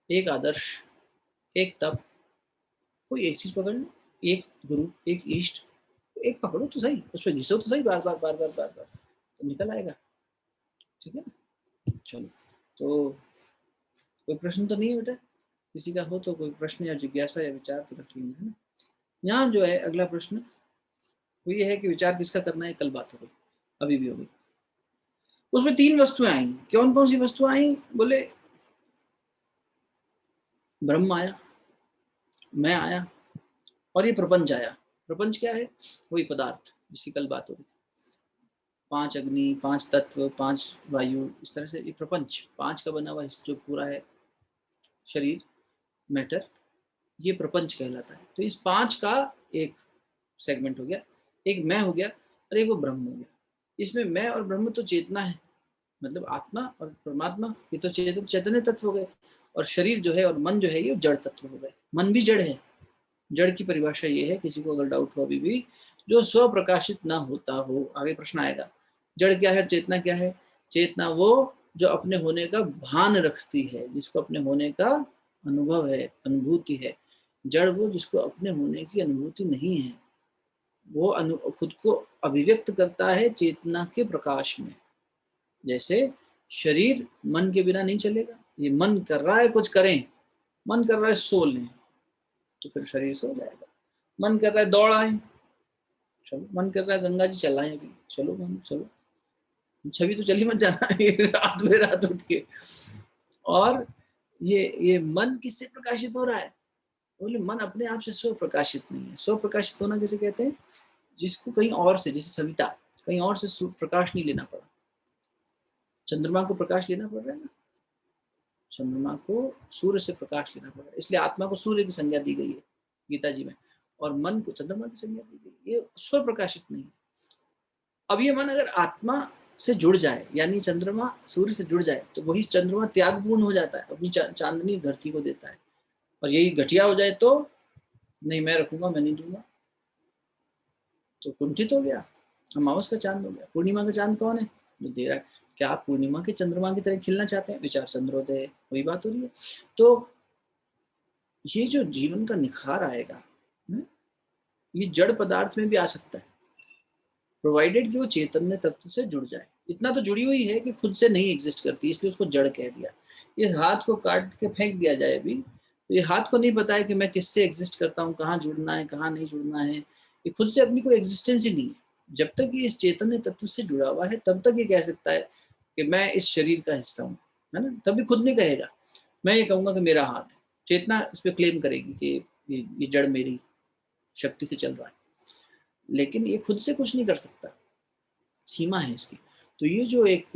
एक आदर्श, एक तप, कोई एक चीज पकड़ लो, एक गुरु, एक इष्ट, एक पकड़ो तो सही, उस पर घिसो तो सही, बार बार बार बार बार बार, तो निकल आएगा। ठीक है ना? चलो, तो कोई प्रश्न तो नहीं है बेटा? किसी का हो तो कोई प्रश्न या जिज्ञासा या विचार तो रख लेना, है ना? यहाँ जो है अगला प्रश्न, वो ये है कि विचार किसका करना है, कल बात हो गई, अभी भी होगी। उसमें 3 वस्तुएं आई। कौन कौन सी वस्तुएं आई? बोले ब्रह्म आया, मैं आया, और ये प्रपंच आया। प्रपंच क्या है? वही पदार्थ जिसकी कल बात हो रही थी। 5 अग्नि, 5 तत्व, 5 वायु, इस तरह से ये प्रपंच 5 का बना हुआ जो पूरा है शरीर, मैटर, ये प्रपंच कहलाता है। तो इस 5 का एक सेगमेंट हो गया, एक मैं हो गया और एक वो ब्रह्म हो गया। इसमें मैं और ब्रह्म तो चेतना है, मतलब आत्मा और परमात्मा, ये तो चैतन्य तत्व हो गए। और शरीर जो है और मन जो है ये जड़ तत्व हो गए। मन भी जड़ है। जड़ की परिभाषा ये है, किसी को अगर डाउट हो अभी भी, जो स्व प्रकाशित ना होता हो। आगे प्रश्न आएगा, जड़ क्या है, चेतना क्या है? चेतना वो जो अपने होने का भान रखती है, जिसको अपने होने का अनुभव है, अनुभूति है। जड़ वो जिसको अपने होने की अनुभूति नहीं है, वो खुद को अभिव्यक्त करता है चेतना के प्रकाश में। जैसे शरीर मन के बिना नहीं चलेगा। ये मन कर रहा है कुछ करें, मन कर रहा है सो लें, तो फिर शरीर सो जाएगा। मन कर रहा है दौड़ आए, चलो। मन कर रहा है गंगा जी चलाएं अभी, चलो मन, चलो। छवि तो चली मत जाना रात में रात उठ के। और ये मन किससे प्रकाशित हो रहा है? बोले मन अपने आप से स्व प्रकाशित नहीं है। स्व प्रकाशित होना किसे कहते हैं? जिसको कहीं और से, जैसे सविता, कहीं और से प्रकाश नहीं लेना पड़ा। चंद्रमा को प्रकाश लेना पड़ रहा है ना, चंद्रमा को सूर्य से प्रकाश लेना पड़ रहा है। इसलिए आत्मा को सूर्य की संज्ञा दी गई है गीता जी में, और मन को चंद्रमा की संज्ञा दी गई। ये स्व प्रकाशित नहीं है। अब ये मन अगर आत्मा से जुड़ जाए, यानी चंद्रमा सूर्य से जुड़ जाए, तो वही चंद्रमा त्यागपूर्ण हो जाता है, अपनी चांदनी धरती को देता है। और यही घटिया हो जाए तो नहीं, मैं रखूंगा, मैं नहीं दूंगा, तो कुंठित हो गया, अमावस का चांद हो गया। पूर्णिमा का चांद कौन है? जो दे रहा है। क्या आप पूर्णिमा के चंद्रमा की तरह खिलना चाहते हैं? विचार चंद्रोदय, वही बात हो रही है। तो ये जो जीवन का निखार आएगा, ये जड़ पदार्थ में भी आ सकता है, प्रोवाइडेड कि वो चैतन्य तत्व से जुड़ जाए। इतना तो जुड़ी हुई है कि खुद से नहीं एग्जिस्ट करती, इसलिए उसको जड़ कह दिया। इस हाथ को काट के फेंक दिया जाए अभी, तो ये हाथ को नहीं पता है कि मैं किससे एग्जिस्ट करता हूँ, कहाँ जुड़ना है, कहाँ नहीं जुड़ना है। ये खुद से अपनी कोई एग्जिस्टेंस ही नहीं है। जब तक ये इस चैतन्य तत्व से जुड़ा हुआ है, तब तक ये कह सकता है कि मैं इस शरीर का हिस्सा हूँ, है ना। तभी खुद नहीं कहेगा। मैं ये कहूँगा कि मेरा हाथ है, चेतना इस पर क्लेम करेगी कि ये जड़ मेरी शक्ति से चल रहा है, लेकिन ये खुद से कुछ नहीं कर सकता, सीमा है इसकी। तो ये जो एक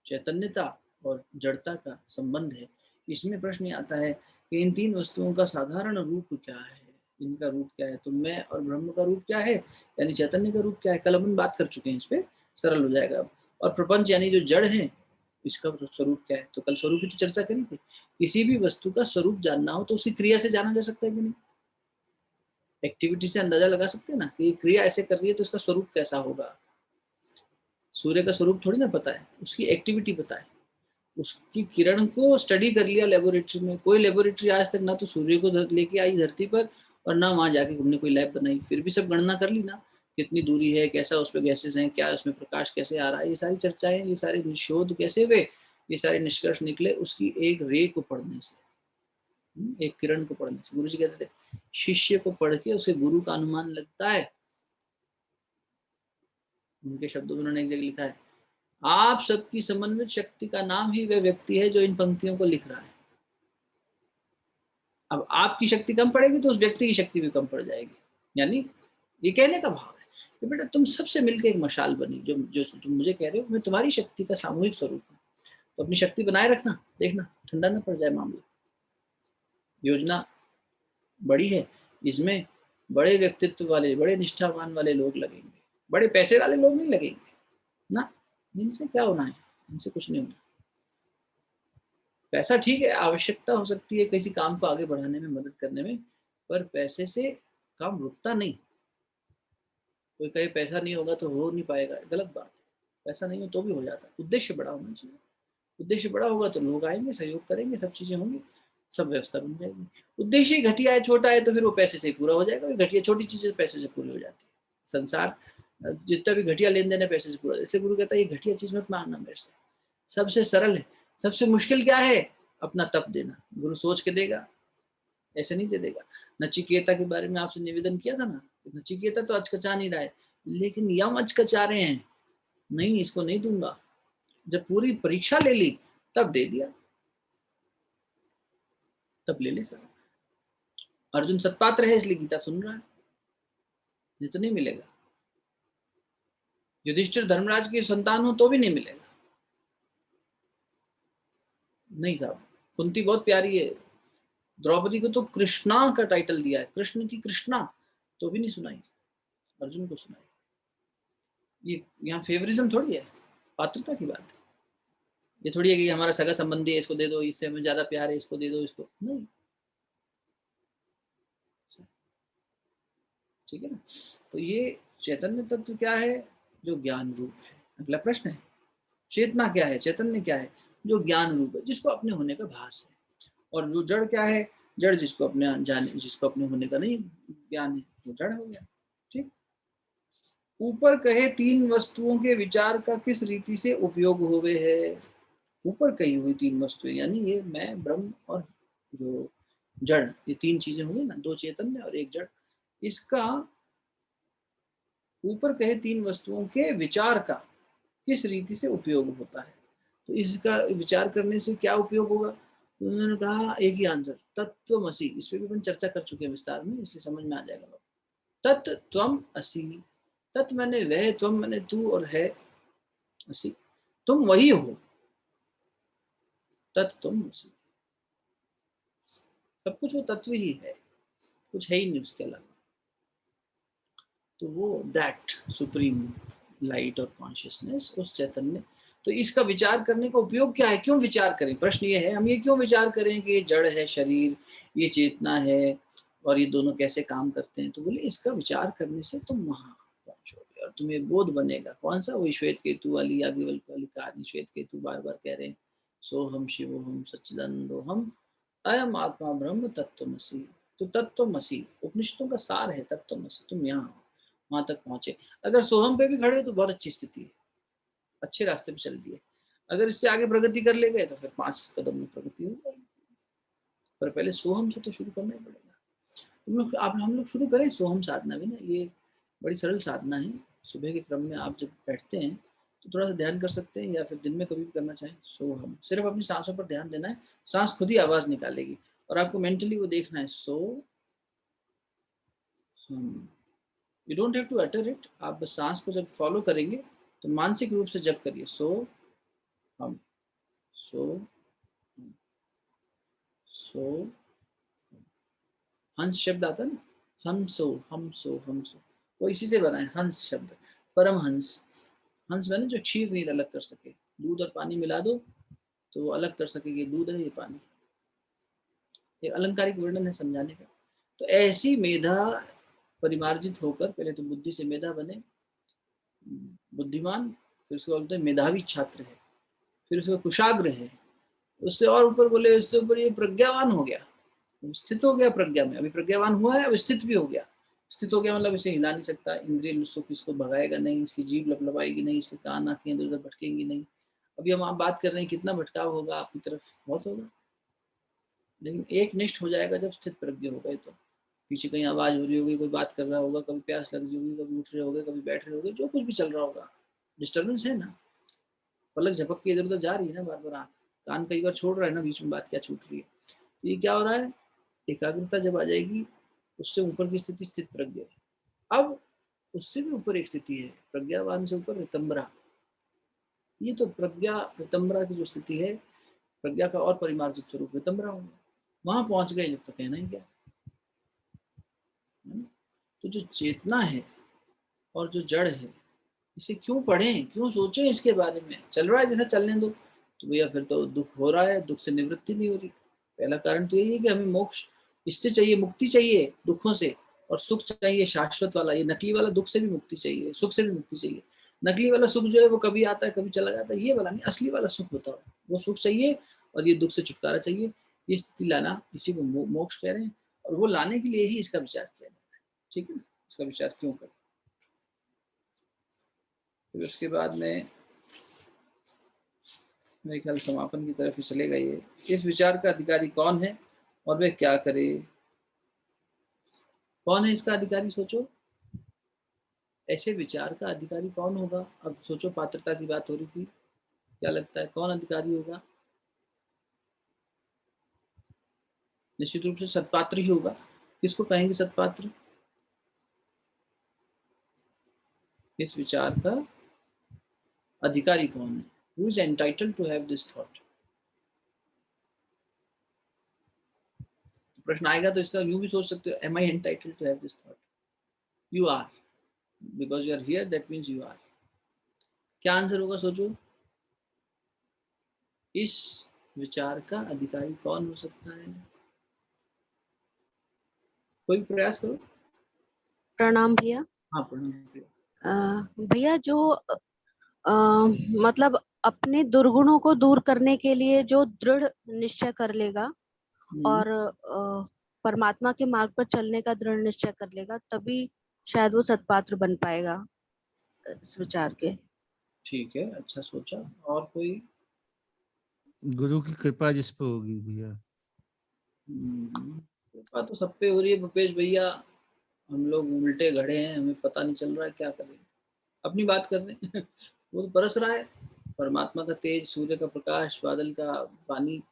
चैतन्यता और जड़ता का संबंध है, इसमें प्रश्न ये आता है कि इन 3 वस्तुओं का साधारण रूप क्या है, इनका रूप क्या है? तो मैं और ब्रह्म का रूप क्या है, यानी चैतन्य का रूप क्या है? कल अपन बात कर चुके हैं, इस पे सरल हो जाएगा अब। और प्रपंच यानी जो जड़ है, इसका स्वरूप क्या है? तो कल स्वरूप की तो चर्चा करी थी। किसी भी वस्तु का स्वरूप जानना हो तो उसकी क्रिया से जाना जा सकता है कि नहीं? एक्टिविटी से अंदाजा लगा सकते हैं ना कि क्रिया ऐसे कर रही है तो उसका स्वरूप कैसा होगा। सूर्य का स्वरूप थोड़ी ना पता है, उसकी एक्टिविटी पता है। उसकी किरण को स्टडी कर लिया लेबोरेटरी में। कोई लेबोरेटरी आज तक ना तो सूर्य को लेके आई धरती पर, और ना वहां जाके हमने कोई लैब बनाई। फिर भी सब गणना कर ली ना, कितनी दूरी है, कैसा उस पर गैसेस हैं, क्या उसमें प्रकाश कैसे आ रहा है, ये सारी चर्चाएं, ये सारे शोध कैसे हुए, ये सारे निष्कर्ष निकले उसकी एक रे को पढ़ने से, एक किरण को पढ़ने से। गुरु जी कहते थे शिष्य को पढ़ के उसे गुरु का अनुमान लगता है। उनके शब्दों में उन्होंने एक जगह लिखा है, आप सबकी समन्वित शक्ति का नाम ही वह व्यक्ति है जो इन पंक्तियों को लिख रहा है। अब आपकी शक्ति कम पड़ेगी तो उस व्यक्ति की शक्ति भी कम पड़ जाएगी। यानी ये कहने का भाव है कि बेटा तुम सबसे मिलकर एक मशाल बनी, जो जो तुम मुझे कह रहे हो, मैं तुम्हारी शक्ति का सामूहिक स्वरूप हूँ। तो अपनी शक्ति बनाए रखना, देखना ठंडा ना पड़ जाए मामला। योजना बड़ी है, इसमें बड़े व्यक्तित्व वाले, बड़े निष्ठावान वाले लोग लगेंगे, बड़े पैसे वाले लोग नहीं लगेंगे ना। इनसे क्या होना है, इनसे कुछ नहीं होना। पैसा ठीक है, आवश्यकता हो सकती है किसी काम को आगे बढ़ाने में, मदद करने में, पर पैसे से काम रुकता नहीं। कोई कहे पैसा नहीं होगा तो हो नहीं पाएगा, गलत बात है। पैसा नहीं हो तो भी हो जाता है। उद्देश्य बड़ा होना चाहिए। उद्देश्य बड़ा होगा तो लोग आएंगे, सहयोग करेंगे, सब चीजें होंगी, सब व्यवस्था बन जाएगी। उद्देश्य ही घटिया है, छोटा है, तो फिर वो पैसे से ही पूरा हो जाएगा। घटिया छोटी चीजें पैसे से पूरी हो जाती है। संसार जितना भी घटिया लेन देन है पैसे से पूरा। इसलिए गुरु कहता है ये घटिया चीज मत मांगना मेरे से, सबसे सरल है। सबसे मुश्किल क्या है? अपना तप देना। गुरु सोच के देगा, ऐसे नहीं दे देगा। नचिकेता के बारे में आपसे निवेदन किया था ना, नचिकेता तो अचकचा नहीं रहा है लेकिन यम अचकचा रहे हैं, नहीं इसको नहीं दूंगा। जब पूरी परीक्षा ले ली तब दे दिया, तब ले ले सर। अर्जुन सत्पात्र है इसलिए गीता सुन रहा है, ये तो नहीं मिलेगा। युधिष्ठिर धर्मराज की संतान हो तो भी नहीं मिलेगा। नहीं साहब, कुंती बहुत प्यारी है, द्रौपदी को तो कृष्णा का टाइटल दिया है, कृष्ण की कृष्णा, तो भी नहीं सुनाई, अर्जुन को सुनाई। ये यहाँ फेवरिज्म थोड़ी है, पात्रता की बात है। ये थोड़ी है कि हमारा सगा संबंधी है इसको दे दो, इससे हमें ज्यादा प्यार है इसको दे दो, इसको नहीं। ठीक है ना। तो ये चैतन्य तत्व क्या है? जो ज्ञान रूप है। अगला प्रश्न है, चेतना क्या है, चैतन्य क्या है? जो ज्ञान रूप है, जिसको अपने होने का भास है। और जो जड़ क्या है? जड़ जिसको अपने जाने, जिसको अपने होने का नहीं ज्ञान है, वो जड़ हो गया। ठीक। ऊपर कहे तीन वस्तुओं के विचार का किस रीति से उपयोग होवे है? ऊपर कही हुई तीन वस्तुएं, यानी ये मैं, ब्रह्म और जो जड़, ये तीन चीजें होंगी ना, दो चैतन्य और एक जड़। इसका ऊपर कहे तीन वस्तुओं के विचार का किस रीति से उपयोग होता है? तो इसका विचार करने से क्या उपयोग होगा? तो उन्होंने कहा एक ही आंसर, तत्वमसि। इस पर भी अपन चर्चा कर चुके हैं विस्तार में, इसलिए समझ में आ जाएगा। तत्त्वम असि, तत् मैंने वह, त्वम मैंने तू, और है असि तुम वही हो। तत्त्वम असि, सब कुछ वो तत्व ही है, कुछ है ही नहीं उसके अलावा। तो वो दैट सुप्रीम लाइट और कॉन्शियसनेस, उस चैतन्य। तो इसका विचार करने का उपयोग क्या है? क्यों विचार करें? प्रश्न ये है, हम ये क्यों विचार करें कि ये जड़ है शरीर, ये चेतना है, और ये दोनों कैसे काम करते हैं? तो बोले इसका विचार करने से तुम वहां पहुंचोगे और तुम्हें बोध बनेगा। कौन सा? वही श्वेत केतु वाली, याज्ञवल्क्य वाली कहानी। श्वेत केतु बार बार कह रहे हैं, सोहम शिवोहम सच्चिदानंदोहम अयम आत्मा ब्रह्म तत्वमसि। तो तत्वमसि उपनिषदों का सार है, तत्वमसि। तुम यहाँ वहां तक पहुंचे। अगर सोहम पे भी खड़े हो तो बहुत अच्छी स्थिति है, अच्छे रास्ते पे चल दिए। अगर इससे आगे प्रगति कर ले गए तो फिर 5 कदम में प्रगति हो जाएगी, पर पहले सोहम से तो शुरू करना ही पड़ेगा। तुम लोग, आप हम लोग शुरू करें सोहम साधना भी ना। ये बड़ी सरल साधना है। सुबह के क्रम में आप जब बैठते हैं तो थोड़ा सा ध्यान कर सकते हैं, या फिर दिन में कभी भी करना चाहें। सोहम, सिर्फ अपनी सांसों पर ध्यान देना है, सांस खुद ही आवाज निकालेगी और आपको मेंटली वो देखना है, सो हम। You don't have to utter it. आप बस सांस को जब फॉलो करेंगे तो मानसिक रूप से जब करिए, सो हम, सो हम, सो। हंस शब्द आता है ना, हम सो, हम सो, हम सो, वो इसी से बना है हंस शब्द। परम हंस, हंस मैंने जो क्षीर नीर अलग कर सके। दूध और पानी मिला दो तो वो अलग कर सके, ये दूध है ये पानी। ये अलंकारिक वर्णन है समझाने का। तो ऐसी मेधा परिमार्जित होकर, पहले तो बुद्धि से मेधा बने, बुद्धिमान, फिर उसको बोलते हैं मेधावी छात्र है, फिर उसका कुशाग्र है, उससे और ऊपर बोले, उससे ऊपर ये प्रज्ञावान हो गया, स्थित हो गया प्रज्ञा में। अभी प्रज्ञावान हुआ है, अब स्थित भी हो गया। स्थित हो गया मतलब इसे हिला नहीं सकता, इंद्रिय सुख इसको भगाएगा नहीं, इसकी जीभ लपलपाएगी नहीं, इसके कान आंखें इधर उधर भटकेंगी नहीं। अभी हम आप बात कर रहे हैं, कितना भटकाव होगा आपकी तरफ, बहुत होगा, लेकिन एक निष्ठ हो जाएगा जब स्थित प्रज्ञ हो गए। तो पीछे कहीं आवाज हो रही होगी, कोई बात कर रहा होगा, कभी प्यास लग रही होगी, कभी उठ रहे होगे, कभी बैठ रहे होगे, जो कुछ भी चल रहा होगा, डिस्टर्बेंस है ना। पलक झपक के इधर उधर जा रही है ना बार बार, आँख कान कई बार छोड़ रहा है ना, बीच में बात क्या छूट रही है। तो ये क्या हो रहा है? एकाग्रता जब आ जाएगी, उससे ऊपर की स्थिति स्थित प्रज्ञ है। अब उससे भी ऊपर एक स्थिति है, प्रज्ञावान से ऊपर रितंबरा। ये तो प्रज्ञा रितंबरा की जो स्थिति है, प्रज्ञा का और परिमार्जित स्वरूप रितंबरा होगा। वहां पहुंच गए जब तो कहना ही क्या है ना? तो जो चेतना है और जो जड़ है, इसे क्यों पढ़ें, क्यों सोचें इसके बारे में? चल रहा है जैसा चलने दो। तो भैया फिर तो दुख हो रहा है, दुख से निवृत्ति नहीं हो रही। पहला कारण तो यही है कि हमें मोक्ष इससे चाहिए, मुक्ति चाहिए दुखों से, और सुख चाहिए शाश्वत वाला। ये नकली वाला दुख से भी मुक्ति चाहिए, सुख से भी मुक्ति चाहिए। नकली वाला सुख जो है वो कभी आता है कभी चला जाता है, ये वाला नहीं, असली वाला सुख होता है वो सुख चाहिए, और ये दुख से छुटकारा चाहिए। ये स्थिति लाना, इसी को मोक्ष कह रहे हैं, और वो लाने के लिए ही इसका विचार किया जा रहा है। ठीक है ना, इसका विचार क्यों करें। फिर उसके बाद में मेरे ख्याल समापन की तरफ ही चलेगा ये। इस विचार का अधिकारी कौन है और वह क्या करे? कौन है इसका अधिकारी? सोचो, ऐसे विचार का अधिकारी कौन होगा? अब सोचो, पात्रता की बात हो रही थी, क्या लगता है कौन अधिकारी होगा? निश्चित रूप से सत्पात्र ही होगा। किसको कहेंगे सत्पात्र? इस विचार का अधिकारी कौन है? Who is entitled to have this thought? प्रश्न आएगा तो इसका यूं भी सोच सकते हो, am I entitled to have this thought? You are, because you are here, that means you are. क्या आंसर होगा सोचो? इस विचार का अधिकारी कौन हो सकता है? कोई प्रयास करो। प्रणाम भैया। हाँ, प्रणाम भैया। भैया जो मतलब अपने दुर्गुणों को दूर करने के लिए जो दृढ़ निश्चय कर लेगा और परमात्मा के मार्ग पर चलने का दृढ़ निश्चय कर लेगा, तभी शायद वो सत्पात्र बन पाएगा इस विचार के। ठीक है, अच्छा सोचा। और कोई? गुरु की कृपा जिस पे होगी भैया। कृपा तो सब पे हो रही है भूपेश भैया, हम लोग उल्टे घड़े हैं, हमें पता नहीं चल रहा है क्या करें। अपनी बात कर रहे हैं वो तो बरस रहा है, परमात्मा का तेज, सूर्य का प्रकाश, बादल का पानी।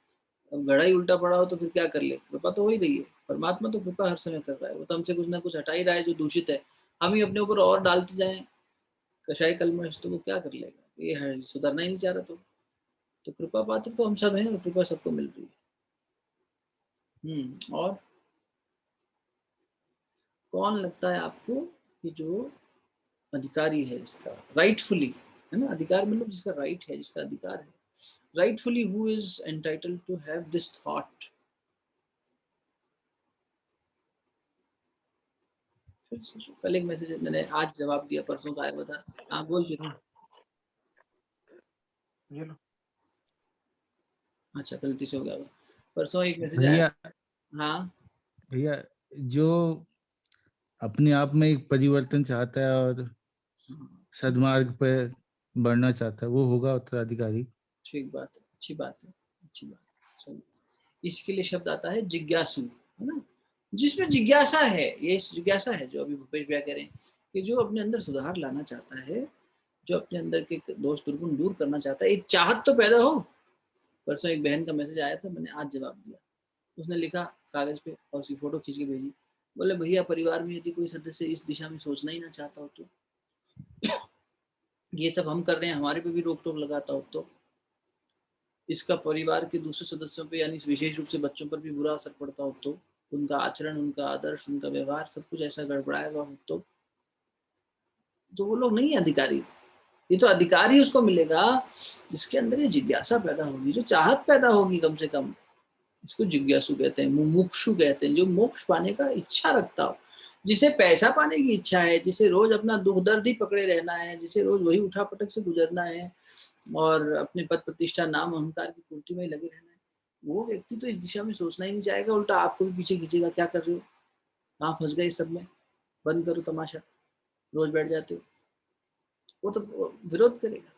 अब घड़ा ही उल्टा पड़ा हो तो फिर क्या कर ले? कृपा तो हो ही रही है, परमात्मा तो कृपा हर समय कर रहा है। वो तो हमसे कुछ ना कुछ हटा ही रहा है जो दूषित है, हम ही अपने ऊपर और डालते जाएं कषाय कलमश, तो वो क्या कर लेगा? ये है, सुधरना ही नहीं चाह रहा। तो कृपा पात्र तो हम सब हैं और कृपा सबको मिल रही है। और कौन लगता है आपको कि जो अधिकारी है इसका, राइटफुली, है ना, अधिकार मतलब जिसका राइट है, जिसका अधिकार है, rightfully who is entitled to have this thought? कल एक मैसेज मैंने आज जवाब दिया, परसों का आया हुआ था। हाँ बोल चुके। अच्छा, गलती से हो गया। परसों एक मैसेज आया। हाँ भैया, जो अपने आप में एक परिवर्तन चाहता है और सदमार्ग पे बढ़ना चाहता है, वो होगा उत्तराधिकारी। ठीक बात है, अच्छी बात है, अच्छी बात है। इसके लिए शब्द आता है जिज्ञासु, है ना, जिसमें जिज्ञासा है। ये जिज्ञासा है जो अभी भूपेश भैया कह रहे हैं कि जो अपने अंदर सुधार लाना चाहता है, जो अपने अंदर के दोष दुर्गुण दूर करना चाहता है, एक चाहत तो पैदा हो। परसों एक बहन का मैसेज आया था, मैंने आज जवाब दिया। उसने लिखा कागज पे और उसकी फोटो खींच के भेजी। बोले भैया, परिवार में यदि कोई सदस्य इस दिशा में सोचना ही ना चाहता हो तो ये सब हम कर रहे हैं, हमारे पे भी रोक टोक लगाता हो तो इसका परिवार के दूसरे सदस्यों पे, यानी विशेष रूप से बच्चों पर भी बुरा असर पड़ता हो तो, उनका आचरण, उनका आदर्श, उनका व्यवहार सब कुछ ऐसा गड़बड़ाया हुआ हो तो वो लोग नहीं है अधिकारी। ये तो अधिकारी उसको मिलेगा जिसके अंदर ये जिज्ञासा पैदा होगी, जो चाहत पैदा होगी कम से कम। इसको जिज्ञासु कहते हैं, मुमुक्षु कहते हैं, जो मोक्ष पाने का इच्छा रखता हो, जिसे पैसा पाने की इच्छा है, जिसे रोज अपना दुख दर्द ही पकड़े रहना है, जिसे रोज वही उठा पटक से गुजरना है और अपने पद प्रतिष्ठा नाम अहंकार की पूर्ति में लगे रहना है, वो व्यक्ति तो इस दिशा में सोचना ही नहीं चाहेगा, उल्टा आपको भी पीछे खींचेगा। क्या कर रहे हो, कहाँ फंस गए इस सब में, बंद करो तमाशा, रोज बैठ जाते हो। वो तो विरोध करेगा।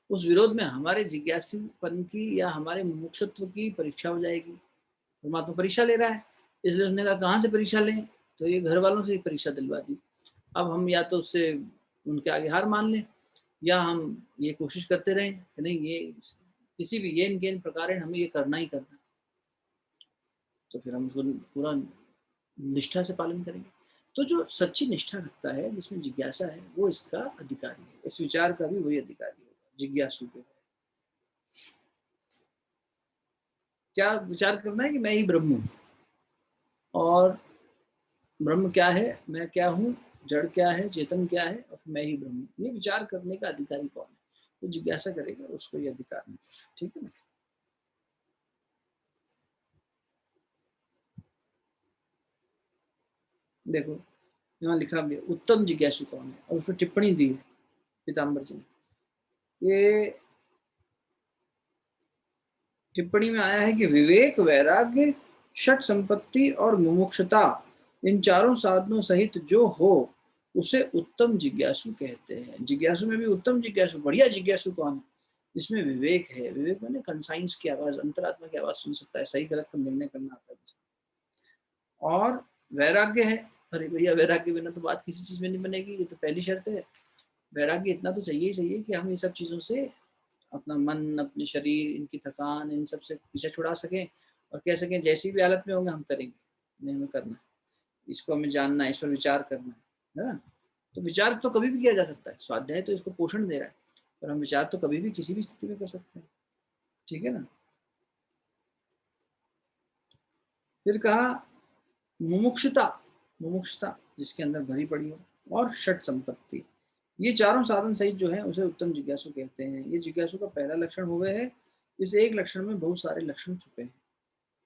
उस विरोध में हमारे जिज्ञासुपन की या हमारे मुमुक्षुत्व की परीक्षा हो जाएगी। परमात्मा परीक्षा ले रहा है, इसलिए उसने कहा कहाँ से परीक्षा लें, तो ये घर वालों से ही परीक्षा दिलवा दी। अब हम या तो उससे उनके आगे हार मान लें, या हम ये कोशिश करते रहें कि नहीं, ये किसी भी येन केन प्रकार हमें ये करना ही करना, तो फिर हम उसको पूरा निष्ठा से पालन करेंगे। तो जो सच्ची निष्ठा रखता है, जिसमें जिज्ञासा है, वो इसका अधिकारी है। इस विचार का भी वही अधिकारी होगा, जिज्ञासु के। क्या विचार करना है कि मैं ही ब्रह्म हूँ, और ब्रह्म क्या है, मैं क्या हूँ, जड़ क्या है, चेतन क्या है, और मैं ही ब्रह्म। ये विचार करने का अधिकारी कौन है? तो जिज्ञासा करेगा, उसको ये अधिकार नहीं। ठीक है ना? देखो यहाँ लिखा भी है, उत्तम जिज्ञासु कौन है, और उसमें टिप्पणी दी है पीताम्बर जी ने। ये टिप्पणी में आया है कि विवेक, वैराग्य, षट संपत्ति और मुमुक्षुता, इन चारों साधनों सहित जो हो उसे उत्तम जिज्ञासु कहते हैं। जिज्ञासु में भी उत्तम जिज्ञासु, बढ़िया जिज्ञासु कौन है? जिसमें विवेक है। विवेक मैंने कंसाइंस की आवाज, अंतरात्मा की आवाज सुन सकता है, सही गलत का निर्णय करना आता है। और वैराग्य है, अरे भैया वैराग्य बिना तो बात किसी चीज में नहीं बनेगी, ये तो पहली शर्त है। वैराग्य इतना तो चाहिए ही चाहिए कि हम ये सब चीजों से अपना मन, अपने शरीर, इनकी थकान, इन सब से पीछे छुड़ा सकें और कह सकें जैसी भी हालत में होंगे हम करेंगे, नहीं हमें करना है, इसको हमें जानना है, इस पर विचार करना है ना। तो विचार तो कभी भी किया जा सकता है, स्वाध्याय तो इसको पोषण दे रहा है, पर हम विचार तो कभी भी किसी भी स्थिति में कर सकते हैं, ठीक है ना। फिर कहा मुमुक्षुता, मुमुक्षुता जिसके अंदर भरी पड़ी हो, और षट संपत्ति, ये चारों साधन सहित जो है उसे उत्तम जिज्ञासु कहते हैं। ये जिज्ञासु का पहला लक्षण हुए है, इस एक लक्षण में बहुत सारे लक्षण छुपे हैं।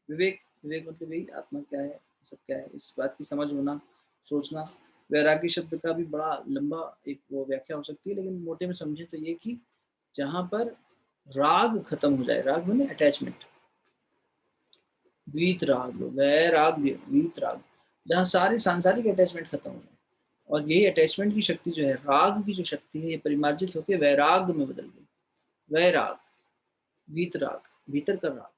विवेक, विवेक मतलब यही आत्मा क्या है, सब क्या है, इस बात की समझ होना, सोचना। वैराग्य शब्द का भी बड़ा लंबा एक वो व्याख्या हो सकती है, लेकिन मोटे में समझे तो ये कि जहां पर राग खत्म हो जाए, राग माने अटैचमेंट, वीतराग, वैराग्य, वीतराग, जहाँ सारे सांसारिक अटैचमेंट खत्म हो जाए, और यही अटैचमेंट की शक्ति जो है, राग की जो शक्ति है, ये परिमार्जित होकर वैराग में बदल गई। वैराग, वीतराग, भीतर का राग।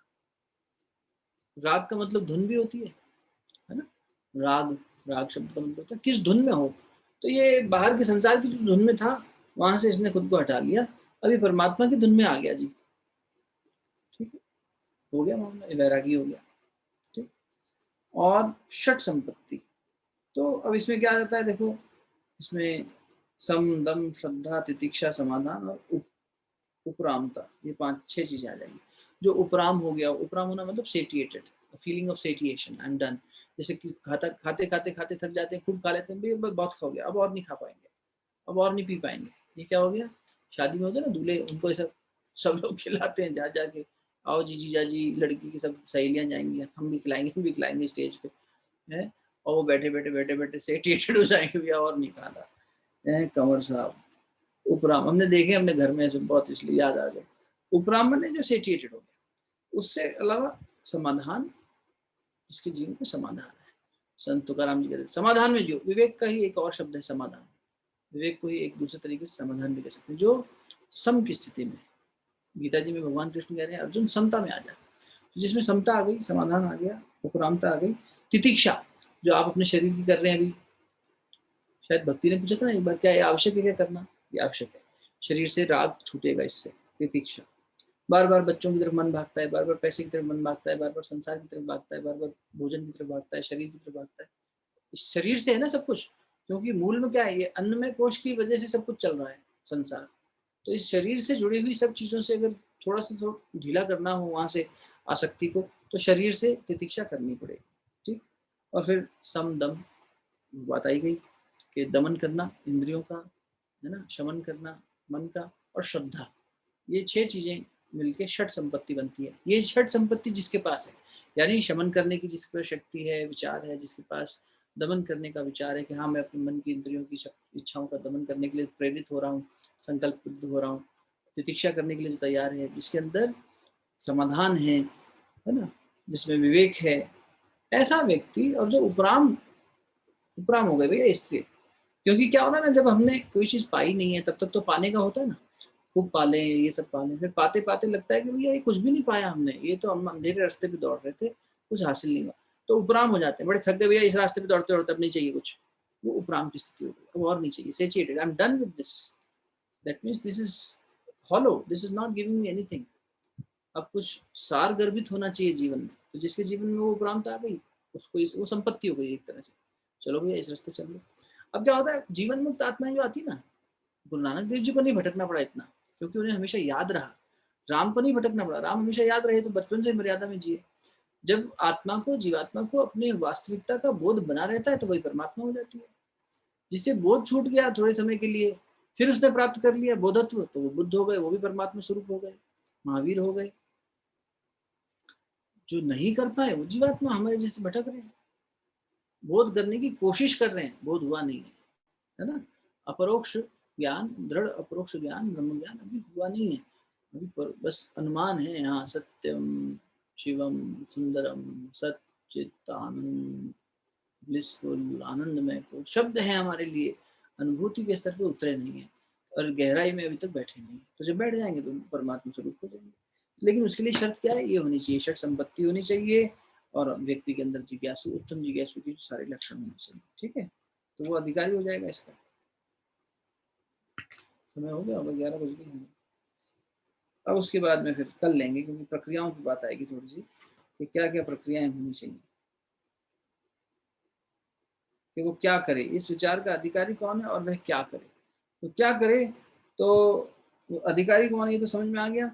राग का मतलब धुन भी होती है ना। राग, राग शब्द का मतलब होता है किस धुन में हो। तो ये बाहर के संसार की जो धुन में था, वहां से इसने खुद को हटा लिया, अभी परमात्मा की धुन में आ गया जी, ठीक है, हो गया मामला, वैरागी हो गया, ठीक। और षट संपत्ति, तो अब इसमें क्या आ जाता है, देखो इसमें सम, दम, श्रद्धा, तितिक्षा, समाधान और उपरामता, ये 5-6 चीजें आ जाएंगी। जो उपराम हो गया, उपराम होना मतलब satiated, feeling of satiation, I am done. जैसे कि खाते खाते खाते थक जाते हैं, खूब खा लेते हैं, भाई बहुत खा हो गया, अब और नहीं खा पाएंगे, अब और नहीं पी पाएंगे। ये क्या हो गया, शादी में होता है ना, दूल्हे उनको ऐसा सब लोग खिलाते हैं, जा जाके आओ जी जीजा जी, लड़की की सब सहेलियां जाएंगी, हम भी खिलाएंगे स्टेज पे है, और वो बैठे बैठे बैठे बैठे सेटिएटेड हो जाएंगे, भैया और नहीं खाना है। कंवर साहब, उपराम हमने देखे अपने घर में ऐसे बहुत, इसलिए याद आ गए। उपराम माने जो सेटिएटेड हो गया। उससे अलावा समाधान, जिसके जीवन में समाधान है, संत तुकाराम जी कहते हैं समाधान में जो विवेक का ही एक और शब्द है समाधान। विवेक को ही एक दूसरे तरीके से समाधान भी कह सकते हैं, जो सम की स्थिति में। गीता जी में भगवान कृष्ण कह रहे हैं अर्जुन समता में आ जा, तो जिसमें समता आ गई, समाधान आ गया, उपरामता आ गई। तितिक्षा, जो आप अपने शरीर की कर रहे हैं अभी, शायद भक्ति ने पूछा था ना एक बार, क्या ये आवश्यक है, क्या करना, ये आवश्यक है, शरीर से राग छूटेगा इससे। तितिक्षा, बार बार बच्चों की तरफ मन भागता है, बार बार पैसे की तरफ मन भागता है, बार बार संसार की तरफ भागता है, बार बार भोजन की तरफ भागता है, शरीर की तरफ भागता है। इस शरीर से है ना सब कुछ, क्योंकि मूल में क्या है, ये अन्नमय कोश की वजह से सब कुछ चल रहा है संसार। तो इस शरीर से जुड़ी हुई सब चीजों से अगर थोड़ा सा तो ढीला करना हो वहां से आसक्ति को, तो शरीर से तितिक्षा करनी पड़ेगी, ठीक। और फिर सम, दम, बात आई गई कि दमन करना इंद्रियों का, है ना, शमन करना मन का, और श्रद्धा, ये 6 चीजें मिलके षट संपत्ति बनती है। ये षट संपत्ति जिसके पास है, यानी शमन करने की जिसके पास शक्ति है, विचार है, जिसके पास दमन करने का विचार है कि हाँ मैं अपने मन की इंद्रियों की इच्छाओं का दमन करने के लिए प्रेरित हो रहा हूँ, संकल्प हो रहा हूँ, तितिक्षा करने के लिए जो तैयार है, जिसके अंदर समाधान है ना, जिसमें विवेक है, ऐसा व्यक्ति। और जो उपराम, उपराम हो गए भैया इससे, क्योंकि क्या हो रहा है ना, जब हमने कोई चीज पाई नहीं है तब तक तो पाने का होता है ना, खूब पाले ये सब पाले, फिर पाते पाते लगता है कि भैया ये कुछ भी नहीं पाया हमने, ये तो हम अंधेरे रास्ते पे दौड़ रहे थे, कुछ हासिल नहीं हुआ, तो उपराम हो जाते हैं, बड़े थक गए भैया इस रास्ते पे दौड़ते दौड़ते, अब नहीं चाहिए कुछ, वो उपराम की स्थिति हो गई, अब और नहीं चाहिए, satiated, I am done with this, that means this is hollow, this is not giving me anything. अब कुछ सार गर्भित होना चाहिए जीवन में, तो जिसके जीवन में वो उपरामता आ गई, उसको वो संपत्ति हो गई एक तरह से, चलो भैया इस रास्ते चल लो। अब क्या होता है, जीवन मुक्त आत्माएं जो आती ना, गुरु नानक देव जी को नहीं भटकना पड़ा इतना, क्योंकि उन्हें हमेशा याद रहा। राम को नहीं भटकना पड़ा, राम हमेशा याद रहे, तो बचपन से मर्यादा में जिए। जब आत्मा को, जीवात्मा को अपने वास्तविकता का बोध बना रहता है, तो वही परमात्मा हो जाती है। जिससे बोध छूट गया थोड़े समय के लिए, फिर उसने प्राप्त कर लिया बोधत्व, तो वो बुद्ध हो गए, वो भी परमात्मा स्वरूप हो गए, महावीर हो गए। जो नहीं कर पाए वो जीवात्मा हमारे जैसे भटक रहे हैं, बोध करने की कोशिश कर रहे हैं, बोध हुआ नहीं है ना। अपरोक्ष ज्ञान, दृढ़ अपरोक्ष ज्ञान, ब्रह्म ज्ञान अभी हुआ नहीं है, अभी बस अनुमान है। यहाँ सत्यम शिवम सुंदरम सच्चिदानंद ब्लिसफुल आनंदमय को शब्द है हमारे लिए, अनुभूति के स्तर पे उतरे नहीं है और गहराई में अभी तक बैठे नहीं। तो जब बैठ जाएंगे तो परमात्मा स्वरूप हो जाएंगे। लेकिन उसके लिए शर्त क्या है, ये होनी चाहिए, षट संपत्ति होनी चाहिए, और व्यक्ति के अंदर जिज्ञासु, उत्तम जिज्ञासु की सारे लक्षण होने चाहिए। ठीक है, तो वो अधिकारी हो जाएगा इसका। समय हो गया होगा, 11 बज गए हैं। अब उसके बाद में फिर कल लेंगे, क्योंकि प्रक्रियाओं की बात आएगी थोड़ी सी कि क्या क्या प्रक्रियाएं होनी चाहिए, कि वो क्या करे, इस विचार का अधिकारी कौन है और वह क्या करे। तो क्या करे, तो अधिकारी कौन है ये तो समझ में आ गया,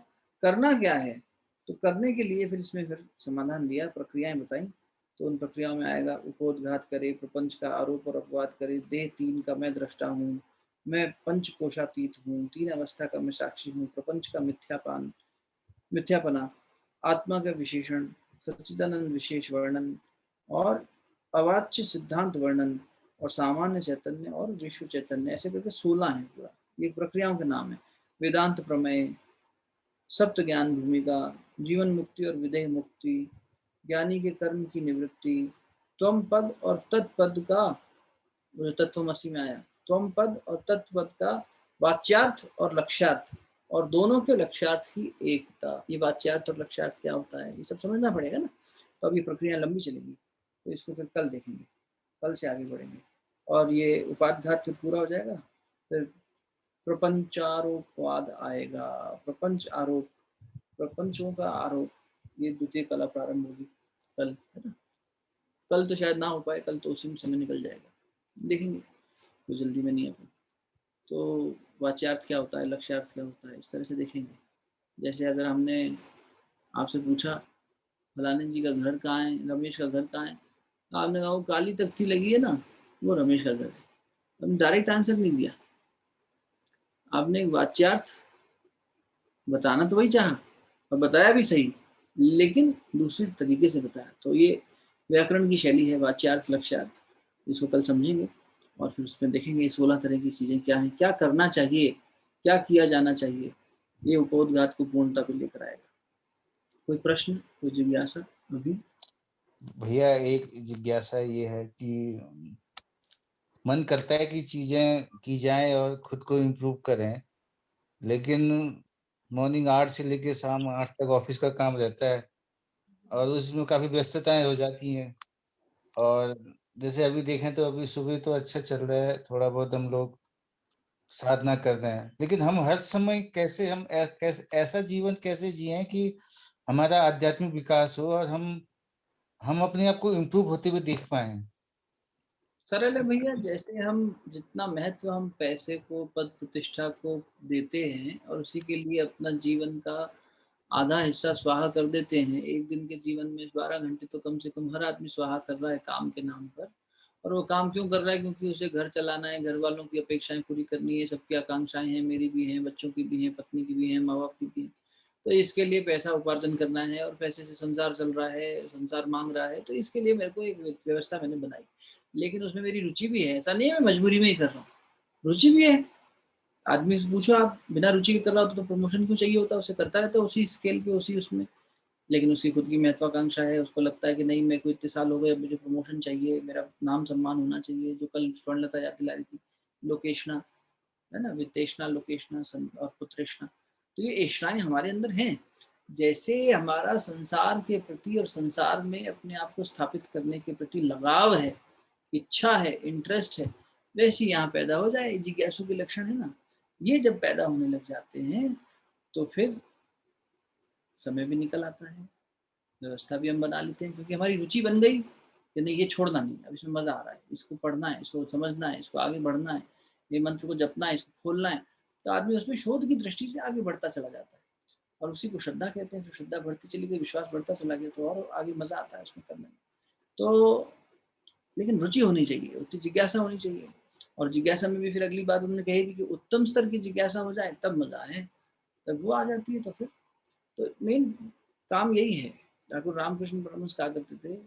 करना क्या है, तो करने के लिए फिर इसमें फिर समाधान दिया, प्रक्रियाएं बताई। तो उन प्रक्रियाओं में आएगा उपोद्घात करे, प्रपंच का आरोप और अपवाद करे, देह तीन का मैं दृष्टा हूँ, मैं पंचकोशातीत हूँ, तीन अवस्था का मैं साक्षी हूँ, प्रपंच का मिथ्यापना, आत्मा का विशेषण, सच्चिदानंद विशेष वर्णन और अवाच्य सिद्धांत वर्णन और सामान्य चैतन्य और विश्व चैतन्य, ऐसे करके 16 है पूरा। ये प्रक्रियाओं के नाम है। वेदांत प्रमेय, सप्त ज्ञान भूमिका, जीवन मुक्ति और विदेह मुक्ति, ज्ञानी के कर्म की निवृत्ति, त्वम पद और तत्पद का, तत्वमसि में आया, त्वम पद और तत्पद का वाच्यार्थ और लक्ष्यार्थ, और दोनों के लक्ष्यार्थ की एकता। ये वाच्यार्थ और लक्ष्यार्थ क्या होता है, ये सब समझना पड़ेगा ना। तो अब ये प्रक्रिया लंबी चलेगी, तो इसको फिर कल देखेंगे, कल से आगे बढ़ेंगे। और ये उपाधिघात फिर पूरा हो जाएगा, फिर प्रपंचारोपवाद आएगा, प्रपंच आरोप, प्रपंचों का आरोप, ये द्वितीय कला प्रारंभ होगी कल, है ना। कल तो शायद ना हो पाए, कल तो उसी में समय निकल जाएगा, देखेंगे, कोई जल्दी में नहीं है अपन। तो वाच्यार्थ क्या होता है, लक्ष्यार्थ क्या होता है, इस तरह से देखेंगे। जैसे अगर हमने आपसे पूछा फलाने जी का घर कहाँ है, रमेश का घर कहाँ है, आपने कहा वो काली तख्ती लगी है ना, वो रमेश का घर है। हमने डायरेक्ट आंसर नहीं दिया, आपने एक वाच्यार्थ बताना तो वही चाहा और बताया भी सही, लेकिन दूसरे तरीके से बताया। तो ये व्याकरण की शैली है, वाच्यार्थ लक्ष्यार्थ। इसको कल समझेंगे और फिर उसमें देखेंगे 16 तरह की चीजें क्या हैं, क्या करना चाहिए, क्या किया जाना चाहिए। ये उपोद्घात को पूर्णता पे लेकर आएगा। कोई प्रश्न, कोई जिज्ञासा अभी? भैया एक जिज्ञासा ये है कि मन करता है कि चीजें की जाएं और खुद को इम्प्रूव करें, लेकिन मॉर्निंग 8 से लेके शाम 8 तक ऑफिस का काम रहता है और उसमें काफी व्यस्तताएं हो जाती हैं। और जैसे अभी देखें तो अभी सुबह तो अच्छा चल रहा है, थोड़ा बहुत हम लोग साधना कर रहे हैं, लेकिन हम हर समय कैसे कैसे ऐसा जीवन कैसे जिएं कि हमारा आध्यात्मिक विकास हो और हम अपने आप को इम्प्रूव होते हुए देख पाए। सरल है भैया, जैसे हम जितना महत्व हम पैसे को, पद प्रतिष्ठा को देते हैं और उसी के लिए अपना जीवन का आधा हिस्सा स्वाहा कर देते हैं। एक दिन के जीवन में 12 घंटे तो कम से कम हर आदमी स्वाहा कर रहा है काम के नाम पर। और वो काम क्यों कर रहा है, क्योंकि उसे घर चलाना है, घर वालों की अपेक्षाएं पूरी करनी है, सबकी आकांक्षाएं हैं, मेरी भी हैं, बच्चों की भी हैं, पत्नी की भी हैं, माँ बाप की भी हैं। तो इसके लिए पैसा उपार्जन करना है और पैसे से संसार चल रहा है, संसार मांग रहा है, तो इसके लिए मेरे को एक व्यवस्था मैंने बनाई। लेकिन उसमें मेरी रुचि भी है, ऐसा नहीं है मैं मजबूरी में ही कर रहा हूँ, रुचि भी है। आदमी से पूछो आप, बिना रुचि के कर रहा होता तो प्रमोशन क्यों चाहिए होता, उसे करता रहता उसी स्केल पे, उसी उसमें। लेकिन उसकी खुद की महत्वाकांक्षा है, उसको लगता है कि नहीं मेरे को इतने साल हो गए, मुझे प्रमोशन चाहिए, मेरा नाम सम्मान होना चाहिए। जो कल स्वर्णलता याद दिला रही थी, लोकेशना, है ना, वित्तेषणा, लोकेशना और पुत्रेषणा, तो ये ऐषणाएं हमारे अंदर हैं। जैसे हमारा संसार के प्रति और संसार में अपने आप को स्थापित करने के प्रति लगाव है, इच्छा है, इंटरेस्ट है, वैसे यहाँ पैदा हो जाए, जिज्ञासु के लक्षण है ना। ये जब पैदा होने लग जाते हैं तो फिर समय भी निकल आता है, व्यवस्था भी हम बना लेते हैं, क्योंकि हमारी रुचि बन गई कि नहीं ये छोड़ना नहीं, अब इसमें मजा आ रहा है, इसको पढ़ना है, इसको समझना है, इसको आगे बढ़ना है, ये मंत्र को जपना है, इसको खोलना है। तो आदमी उसमें शोध की दृष्टि से आगे बढ़ता चला जाता है और उसी को श्रद्धा कहते हैं। फिर श्रद्धा बढ़ती चली गई, विश्वास बढ़ता चला गया, तो और आगे मजा आता है उसमें करने में। तो लेकिन रुचि होनी चाहिए, उतनी जिज्ञासा होनी चाहिए। और जिज्ञासा में भी फिर अगली बात उन्होंने कही थी कि उत्तम स्तर की जिज्ञासा हो जाए तब मजा है, जब वो आ जाती है तो फिर तो मेन काम यही है। ठाकुर रामकृष्ण परमहंस कहा करते थे,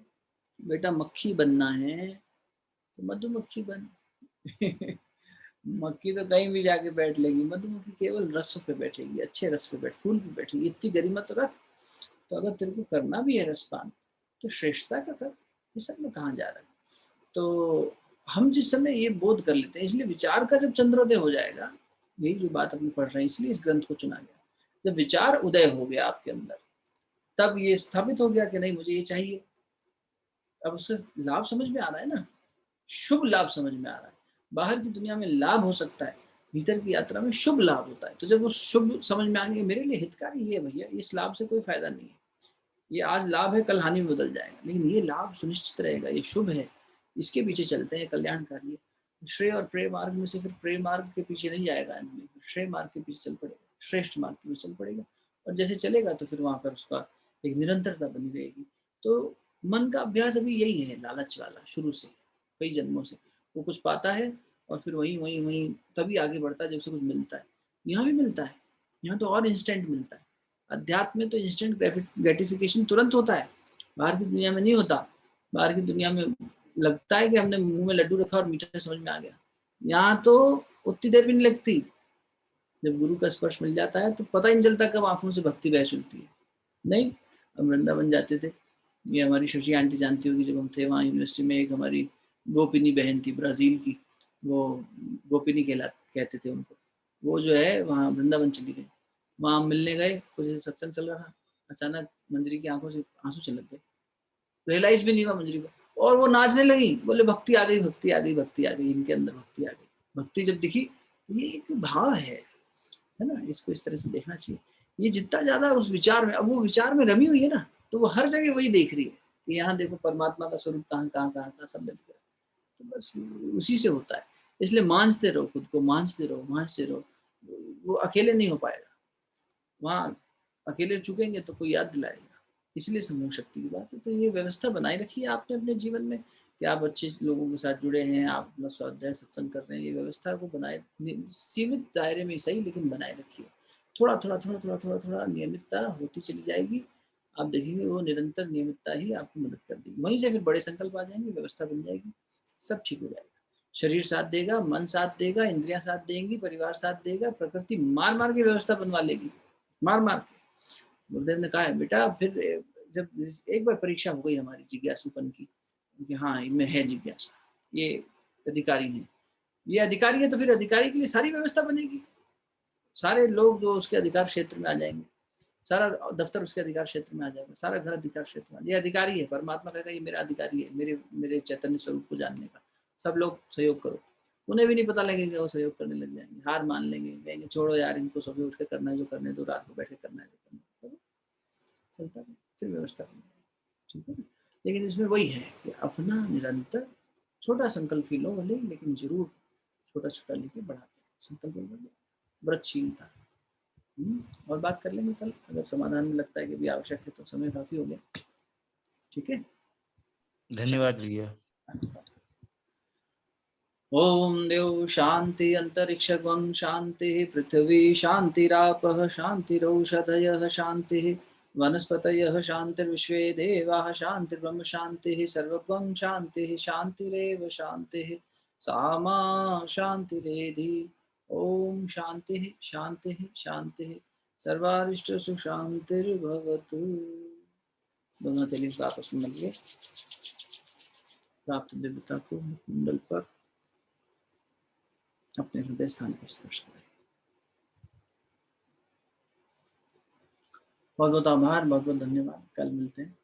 बेटा मक्खी बनना है तो मधुमक्खी बन। मक्खी तो कहीं भी जाके बैठ लेगी, मधुमक्खी केवल रस पे बैठेगी, अच्छे रस पे बैठ, फूल पे बैठेगी, इतनी गरिमा तो रख। तो अगर तेरे को करना भी है रसपान तो श्रेष्ठता का कर, ये सब में कहाँ जा रहा है। तो हम जिस समय ये बोध कर लेते हैं, इसलिए विचार का जब चंद्रोदय हो जाएगा, यही जो बात अपनी पढ़ रहे हैं, इसलिए इस ग्रंथ को चुना गया। जब विचार उदय हो गया आपके अंदर, तब ये स्थापित हो गया कि नहीं मुझे ये चाहिए, अब उससे लाभ समझ में आ रहा है ना, शुभ लाभ समझ में आ रहा है। बाहर की दुनिया में लाभ हो सकता है, भीतर की यात्रा में शुभ लाभ होता है। तो जब वो शुभ समझ में आएंगे, मेरे लिए हितकारी ये भैया, इस लाभ से कोई फायदा नहीं है, ये आज लाभ है कल हानि में बदल जाएगा, लेकिन ये लाभ सुनिश्चित रहेगा, ये शुभ है, इसके पीछे चलते हैं, कल्याणकारी है। श्रेय और प्रेय मार्ग में से फिर प्रेय मार्ग के पीछे नहीं जाएगा आदमी, श्रेय मार्ग के पीछे चल पड़ेगा, श्रेष्ठ मार्ग के पीछे चल पड़ेगा। और जैसे चलेगा तो फिर वहां पर उसका एक निरंतरता बनी रहेगी। तो मन का अभ्यास अभी यही है, लालच वाला, शुरू से कई जन्मों से। वो कुछ पाता है और फिर वहीं वहीं वहीं तभी आगे बढ़ता है जब उसे कुछ मिलता है। यहाँ भी मिलता है, यहाँ तो और इंस्टेंट मिलता है। अध्यात्म में तो इंस्टेंट ग्रेटिफिकेशन तुरंत होता है, बाहर की दुनिया में नहीं होता। बाहर की दुनिया में लगता है कि हमने मुंह में लड्डू रखा और मीठा समझ में आ गया, यहाँ तो उतनी देर भी नहीं लगती। जब गुरु का स्पर्श मिल जाता है तो पता ही नहीं चलता कब आंखों से भक्ति बह चलती है। नहीं, हम वृंदावन जाते थे, ये हमारी शशि आंटी जानती होगी, जब हम थे वहाँ यूनिवर्सिटी में, एक हमारी गोपिनी बहन थी ब्राजील की, वो गोपिनी कहते थे उनको। वो जो है वहाँ वृंदावन चली गई, वहाँ मिलने गए, कुछ ऐसे सत्संग चल रहा था, अचानक मंजरी की आंखों से आंसू चलक गए, रियलाइज भी नहीं हुआ मंजरी को, और वो नाचने लगी, बोले भक्ति आ गई, भक्ति आ गई, भक्ति आ गई, इनके अंदर भक्ति आ गई। भक्ति जब दिखी तो ये एक भाव है ना, इसको इस तरह से देखना चाहिए। ये जितना ज्यादा उस विचार में, अब वो विचार में रमी हुई है ना, तो वो हर जगह वही देख रही है कि यहाँ देखो परमात्मा का स्वरूप कहाँ कहाँ कहाँ कहाँ सब मिल गया। तो बस उसी से होता है। इसलिए मांझते रहो खुद को, मांझते रहो, मांझते रहो। वो अकेले नहीं हो पाएगा, वहाँ अकेले चुकेंगे तो कोई याद दिलाएगा। इसलिए समूह शक्ति की बात है। तो ये व्यवस्था बनाए रखिए आपने अपने जीवन में कि आप अच्छे लोगों के साथ जुड़े हैं, आप अपना स्वाध्याय सत्संग कर रहे हैं। ये व्यवस्था को बनाए, सीमित दायरे में सही, लेकिन बनाए रखिए। थोड़ा थोड़ा थोड़ा थोड़ा थोड़ा थोड़ा नियमितता होती चली जाएगी, आप देखेंगे वो निरंतर नियमितता ही आपको मदद कर देगी। वहीं से फिर बड़े संकल्प आ जाएंगे, व्यवस्था बन जाएगी, सब ठीक हो जाएगा। शरीर साथ देगा, मन साथ देगा, इंद्रियां साथ देंगी, परिवार साथ देगा, प्रकृति मार मार की व्यवस्था बनवा लेगी, मार मार के। गुरुदेव ने कहा है बेटा, फिर जब एक बार परीक्षा हो गई हमारी जिज्ञासुपन की कि हाँ इनमें है जिज्ञासा, ये अधिकारी है, ये अधिकारी है, तो फिर अधिकारी के लिए सारी व्यवस्था बनेगी। सारे लोग जो उसके अधिकार क्षेत्र में आ जाएंगे, सारा दफ्तर उसके अधिकार क्षेत्र में आ जाएगा, सारा घर अधिकार क्षेत्र में। ये अधिकारी है, परमात्मा कहेगा ये मेरा अधिकारी है, मेरे चैतन्य स्वरूप को जानने का। सब लोग सहयोग करो। उन्हें भी नहीं पता लगेगा, वो सहयोग करने लग जाएंगे, हार मान लेंगे, कहेंगे छोड़ो यार, इनको सुबह उठ के करना है जो करने दो, रात को बैठ के करना है जो करना है, चलता है, फिर व्यवस्था बन जाएगी। ठीक है ना। लेकिन इसमें वही है कि अपना निरंतर छोटा संकल्प ही लो भले, लेकिन जरूर छोटा छोटा लेके बढ़ाते संकल्प, व्रतशीलता। और बात कर लेंगे कल, अगर समाधान में लगता है कि भी आवश्यक है तो। समय काफी हो गया, ठीक है। धन्यवाद भैया। ओम देव शांति अंतरिक्षं शांति पृथ्वी शांतिरापः शांतिरौषधयः शांति वनस्पतयः शांतिर्विश्वे देवाः शांतिर्ब्रह्म शांतिः सर्वं शांतिः शांतिरेव शांतिः सामा शांतिरेधि। ओम शांतिः शांतिः शांतिः सर्वारिष्टसु शांतिर्भवतु। दोनों तेलियों का आपस में मिलिए, प्राप्त दिव्यता को कुंडल पर अपने हृदय स्थान पर स्पर्श करें। बहुत बहुत आभार, बहुत बहुत धन्यवाद। कल मिलते हैं।